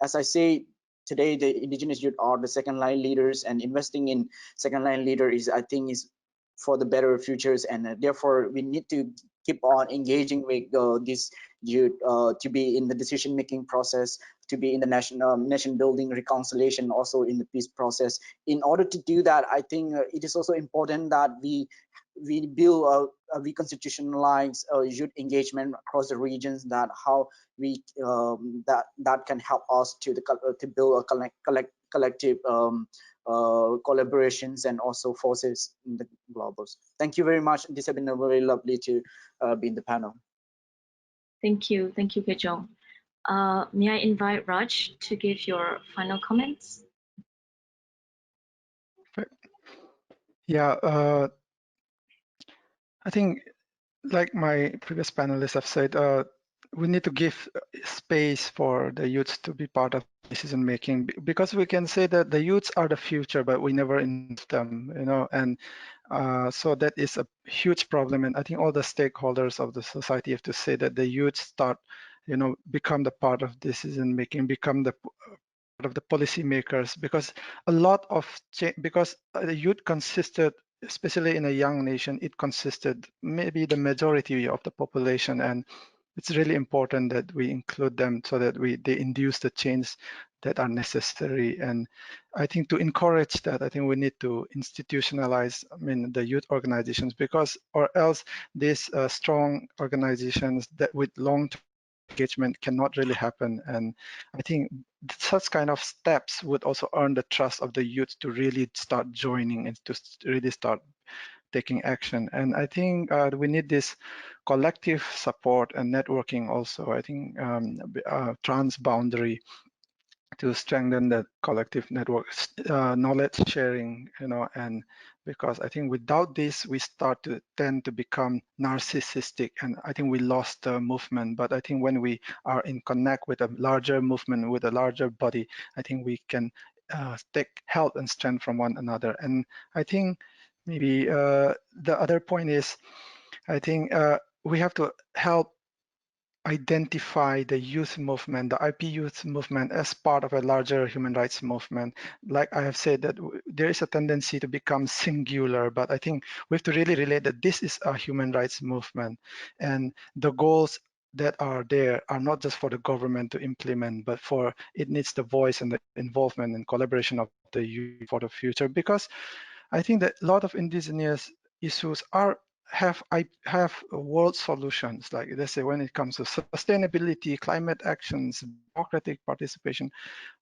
[SPEAKER 5] as I say, today the indigenous youth are the second line leaders, and investing in second line leader is, I think, is for the better futures. And therefore we need to keep on engaging with this youth to be in the decision making process, to be in the nation building, reconciliation, also in the peace process. In order to do that, I think it is also important that we build we constitutionalize youth engagement across the regions, that how we that can help us to build a collective collaborations and also forces in the globals. Thank you very much. This has been a very lovely to be in the panel.
[SPEAKER 1] Thank you, Kejong. May I invite Raj to give your final comments?
[SPEAKER 4] Yeah, I think, like my previous panelists have said, we need to give space for the youths to be part of decision making, because we can say that the youths are the future, but we never involve them, and so that is a huge problem. And I think all the stakeholders of the society have to say that the youth start, become the part of decision making, become the part of the policy makers, because a lot of because the youth consisted, especially in a young nation, it consisted maybe the majority of the population, and it's really important that we include them so that they induce the change that are necessary. And I think to encourage that, I think we need to institutionalize, the youth organizations, because or else these strong organizations that with long-term engagement cannot really happen. And I think such kind of steps would also earn the trust of the youth to really start joining and to really start taking action. And I think we need this collective support and networking also. I think transboundary to strengthen the collective network, knowledge sharing, and because I think without this, we start to tend to become narcissistic, and I think we lost the movement. But I think when we are in connect with a larger movement, with a larger body, I think we can take help and strength from one another. And I think maybe the other point is, I think we have to help identify the youth movement, the IP youth movement, as part of a larger human rights movement. Like I have said, that there is a tendency to become singular, but I think we have to really relate that this is a human rights movement, and the goals that are there are not just for the government to implement, but for it needs the voice and the involvement and collaboration of the youth for the future. Because I think that a lot of indigenous issues have world solutions. Like let's say when it comes to sustainability, climate actions, democratic participation,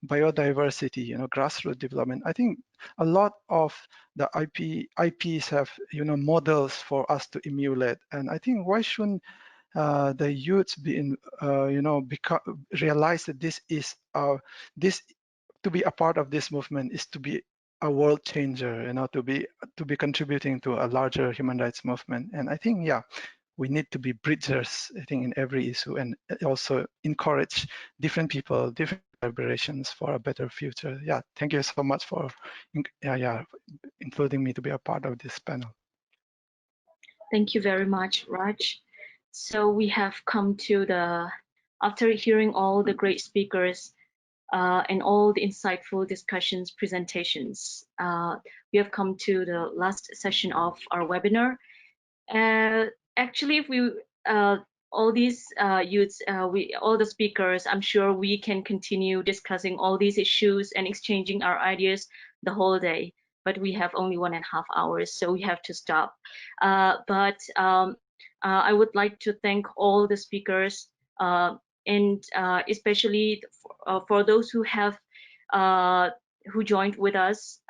[SPEAKER 4] biodiversity, grassroots development. I think a lot of the IPs have models for us to emulate. And I think why shouldn't the youths be in realize that this is this to be a part of this movement is to be a world changer, to be contributing to a larger human rights movement. And I think, yeah, we need to be bridgers, I think, in every issue, and also encourage different people, different collaborations for a better future. Yeah, thank you so much for including me to be a part of this panel.
[SPEAKER 1] Thank you very much, Raj. So we have come to after hearing all the great speakers and all the insightful discussions, presentations, we have come to the last session of our webinar. Actually, if we all these youths, all the speakers, I'm sure we can continue discussing all these issues and exchanging our ideas the whole day. But we have only 1.5 hours, so we have to stop. I would like to thank all the speakers, and especially for those who have who joined with us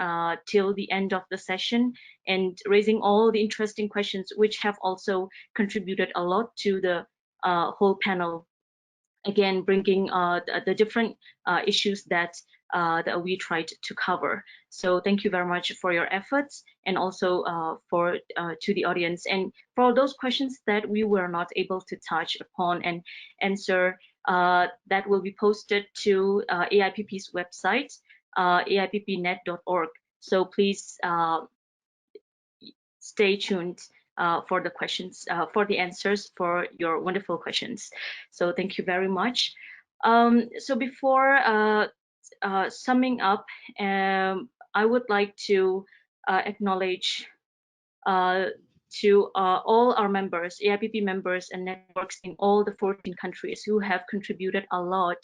[SPEAKER 1] till the end of the session and raising all the interesting questions, which have also contributed a lot to the whole panel. Again, bringing the different issues that we tried to cover. So thank you very much for your efforts, and also to the audience, and for those questions that we were not able to touch upon and answer, that will be posted to AIPP's website, aippnet.org. So please stay tuned for the questions, for the answers for your wonderful questions. So thank you very much. So before summing up, I would like to acknowledge to all our members, AIPP members and networks in all the 14 countries who have contributed a lot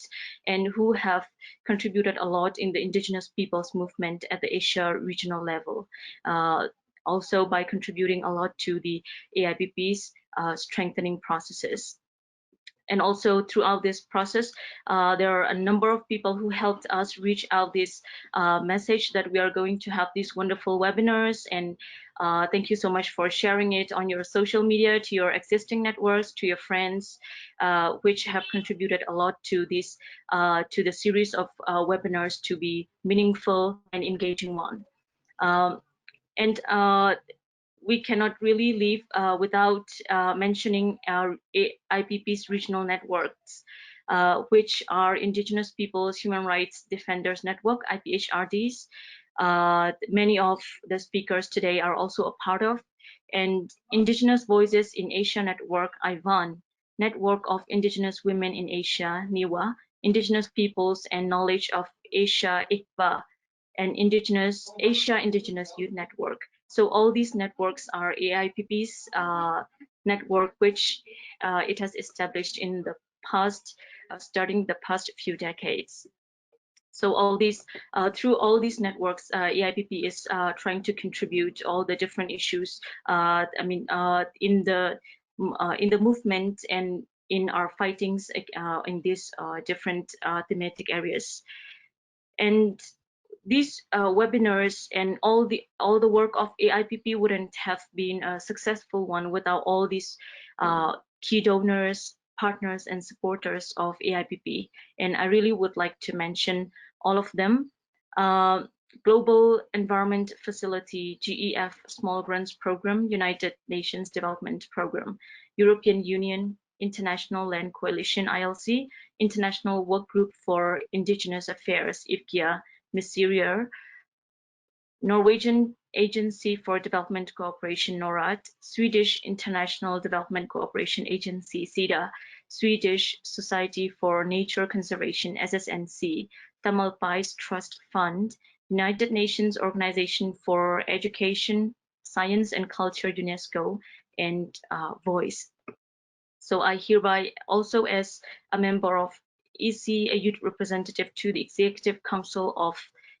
[SPEAKER 1] and who have contributed a lot in the Indigenous Peoples movement at the Asia regional level. Also by contributing a lot to the AIPP's strengthening processes. And also throughout this process, there are a number of people who helped us reach out this message that we are going to have these wonderful webinars. And thank you so much for sharing it on your social media, to your existing networks, to your friends, which have contributed a lot to this, to the series of webinars to be meaningful and engaging one. And we cannot really leave without mentioning our AIPP's regional networks, which are Indigenous Peoples Human Rights Defenders Network, IPHRDs. Many of the speakers today are also a part of, and Indigenous Voices in Asia Network, IVAN, Network of Indigenous Women in Asia, NIWA, Indigenous Peoples and Knowledge of Asia, ICBA, and Asia Indigenous Youth Network. So all these networks are AIPP's network, which it has established in the past, starting the past few decades. So all these, through all these networks, AIPP is trying to contribute all the different issues. In the movement and in our fightings in these different thematic areas. And these webinars and all the work of AIPP wouldn't have been a successful one without all these key donors, partners, and supporters of AIPP. And I really would like to mention all of them. Global Environment Facility, GEF Small Grants Program, United Nations Development Program, European Union, International Land Coalition, ILC, International Work Group for Indigenous Affairs, IPGIA, Messier, Norwegian Agency for Development Cooperation, NORAD, Swedish International Development Cooperation Agency, SIDA, Swedish Society for Nature Conservation, SSNC, Tamalpais Trust Fund, United Nations Organization for Education, Science and Culture, UNESCO, and Voice. So I hereby, also as a member of EC, a youth representative to the Executive Council of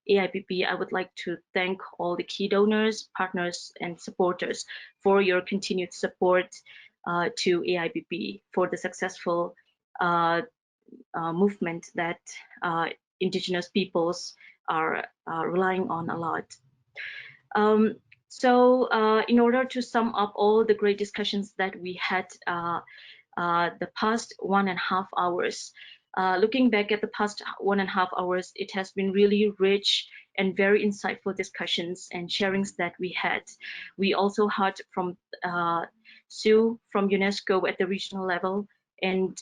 [SPEAKER 1] AIPP, I would like to thank all the key donors, partners, and supporters for your continued support to AIPP for the successful movement that Indigenous peoples are relying on a lot. So in order to sum up all the great discussions that we had the past 1.5 hours, looking back at the past 1.5 hours, it has been really rich and very insightful discussions and sharings that we had. We also heard from Sue from UNESCO at the regional level, and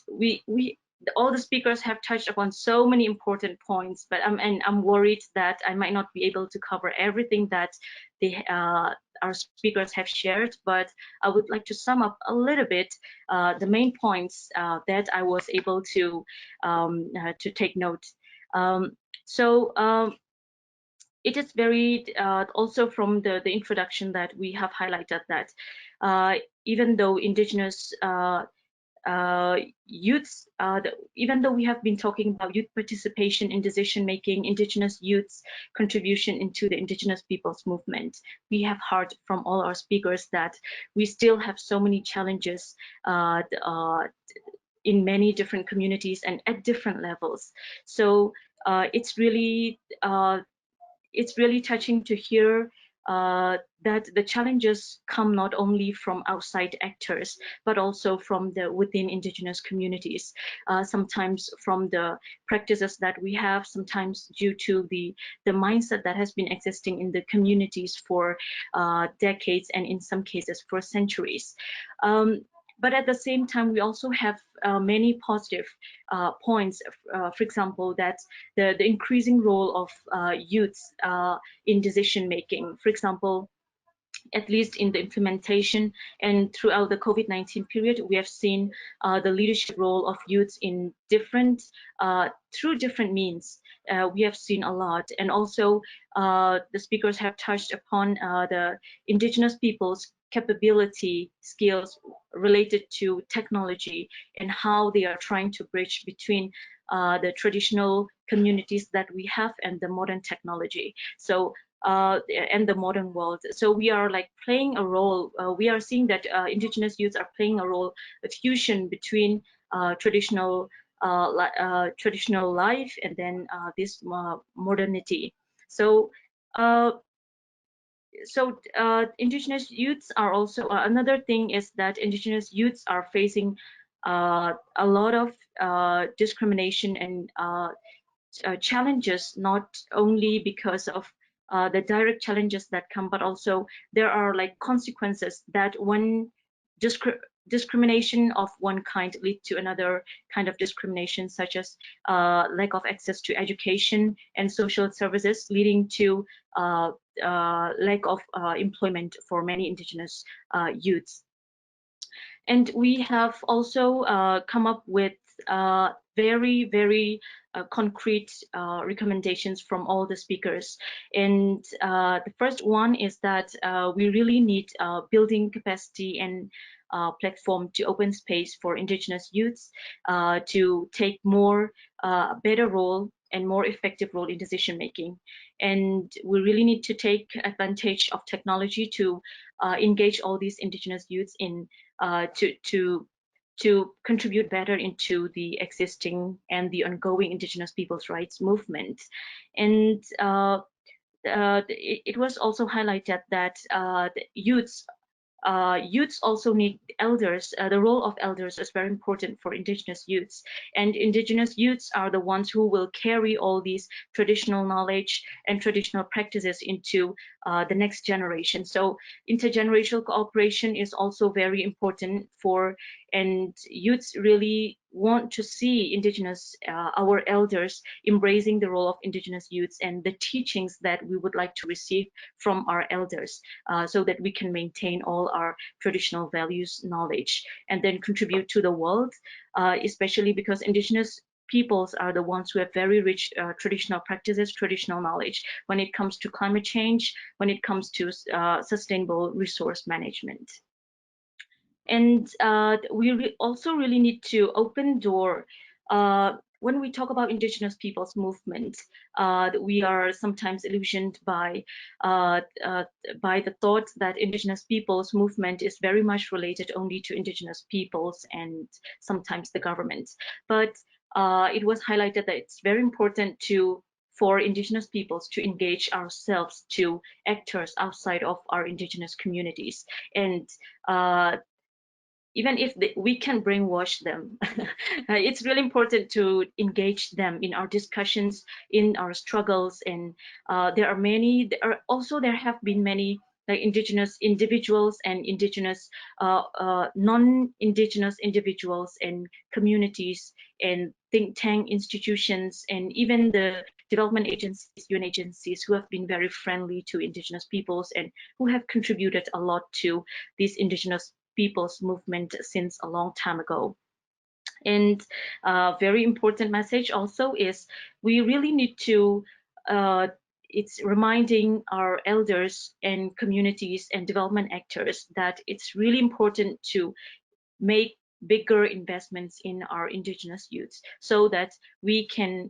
[SPEAKER 1] all the speakers have touched upon so many important points, but I'm worried that I might not be able to cover everything that our speakers have shared, but I would like to sum up a little bit the main points that I was able to take note. It is very also from the introduction that we have highlighted that even though indigenous youths, even though we have been talking about youth participation in decision making, indigenous youths contribution into the indigenous peoples movement, we have heard from all our speakers that we still have so many challenges in many different communities and at different levels. So it's really touching to hear that the challenges come not only from outside actors, but also from the within indigenous communities. Sometimes from the practices that we have, sometimes due to the mindset that has been existing in the communities for decades, and in some cases for centuries. But at the same time, we also have many positive points. For example, that the increasing role of youths in decision making. For example, at least in the implementation and throughout the COVID-19 period, we have seen the leadership role of youths in different, through different means. We have seen a lot, and also the speakers have touched upon the indigenous peoples' capability, skills related to technology, and how they are trying to bridge between the traditional communities that we have and the modern technology. So and the modern world. So we are like playing a role. We are seeing that indigenous youths are playing a role, a fusion between traditional life and then this modernity. So indigenous youths are also another thing is that indigenous youths are facing a lot of discrimination and challenges, not only because of the direct challenges that come, but also there are like consequences that one discrimination of one kind lead to another kind of discrimination, such as lack of access to education and social services, leading to lack of employment for many indigenous youths. And we have also come up with very concrete recommendations from all the speakers. And the first one is that we really need building capacity and platform to open space for indigenous youths to take more better role and more effective role in decision making. And we really need to take advantage of technology to engage all these indigenous youths in to contribute better into the existing and the ongoing indigenous peoples' rights movement. And it was also highlighted that the youths also need elders. The role of elders is very important for indigenous youths, and indigenous youths are the ones who will carry all these traditional knowledge and traditional practices into the next generation. So intergenerational cooperation is also very important for, and youths really want to see indigenous, our elders embracing the role of indigenous youths and the teachings that we would like to receive from our elders, so that we can maintain all our traditional values, knowledge, and then contribute to the world, especially because indigenous peoples are the ones who have very rich traditional practices, traditional knowledge when it comes to climate change, when it comes to sustainable resource management. And we also really need to open door. When we talk about indigenous peoples movement, we are sometimes illusioned by the thought that indigenous peoples movement is very much related only to indigenous peoples and sometimes the government. But it was highlighted that it's very important for indigenous peoples to engage ourselves to actors outside of our indigenous communities. And even if we can brainwash them, it's really important to engage them in our discussions, in our struggles. And there have been many like indigenous individuals and indigenous non-indigenous individuals and communities and think tank institutions and even the development agencies, UN agencies, who have been very friendly to indigenous peoples and who have contributed a lot to these indigenous people's movement since a long time ago. And a very important message also is we really need to it's reminding our elders and communities and development actors that it's really important to make bigger investments in our indigenous youths so that we can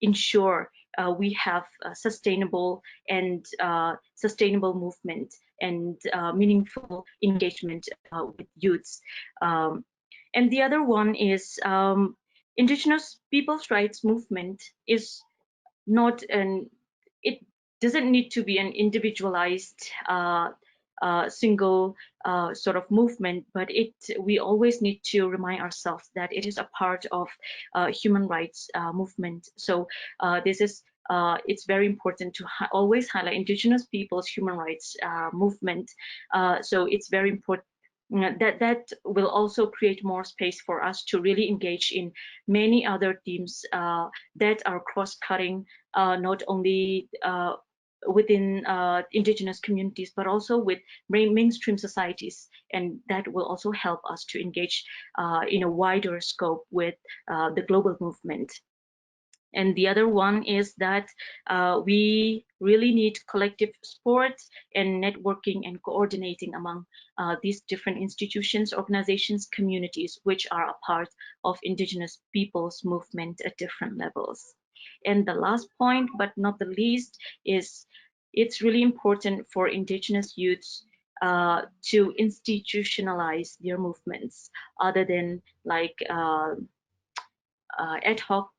[SPEAKER 1] ensure we have a sustainable and sustainable movement and meaningful engagement with youths. And the other one is indigenous people's rights movement is not an, it doesn't need to be an individualized single sort of movement, but we always need to remind ourselves that it is a part of human rights movement. So this is it's very important to always highlight indigenous people's human rights movement. So it's very important that will also create more space for us to really engage in many other themes that are cross-cutting, not only within indigenous communities, but also with mainstream societies. And that will also help us to engage in a wider scope with the global movement. And the other one is that we really need collective support and networking and coordinating among these different institutions, organizations, communities, which are a part of indigenous peoples movement at different levels. And the last point, but not the least, is it's really important for indigenous youths to institutionalize their movements other than like ad hoc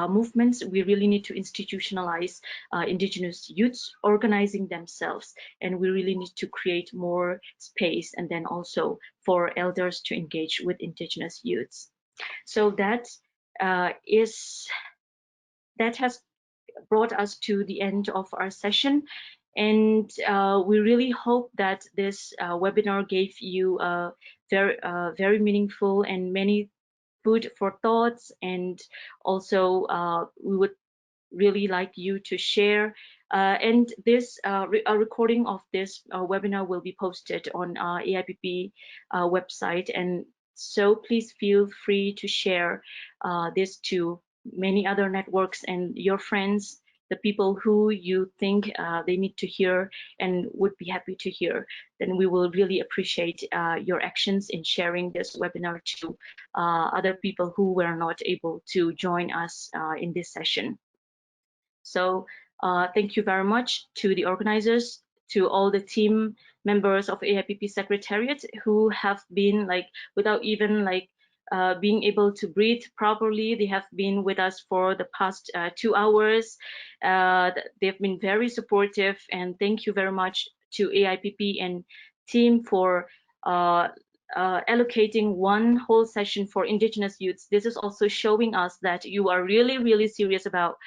[SPEAKER 1] movements. We really need to institutionalize indigenous youths organizing themselves, and we really need to create more space and then also for elders to engage with indigenous youths. So that has brought us to the end of our session, and we really hope that this webinar gave you a very meaningful and many food for thoughts. And also we would really like you to share and this a recording of this webinar will be posted on our AIPP website, and so please feel free to share this to many other networks and your friends, the people who you think they need to hear and would be happy to hear. Then we will really appreciate your actions in sharing this webinar to other people who were not able to join us in this session. So thank you very much to the organizers, to all the team members of AIPP Secretariat who have been like, without even like being able to breathe properly, they have been with us for the past 2 hours. They've been very supportive, and thank you very much to AIPP and team for allocating one whole session for indigenous youths. This is also showing us that you are really, really serious about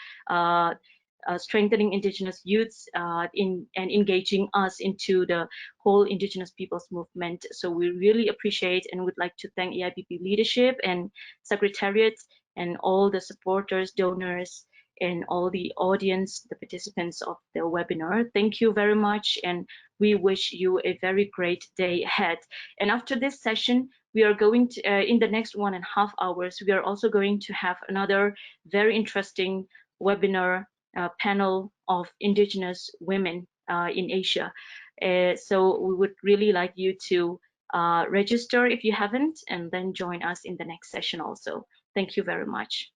[SPEAKER 1] strengthening indigenous youths and engaging us into the whole indigenous peoples movement. So we really appreciate and would like to thank AIPP leadership and secretariat and all the supporters, donors, and all the audience, the participants of the webinar. Thank you very much, and we wish you a very great day ahead. And after this session, we are going to, in the next 1.5 hours, we are also going to have another very interesting webinar panel of indigenous women in Asia. So we would really like you to register if you haven't, and then join us in the next session also. Thank you very much.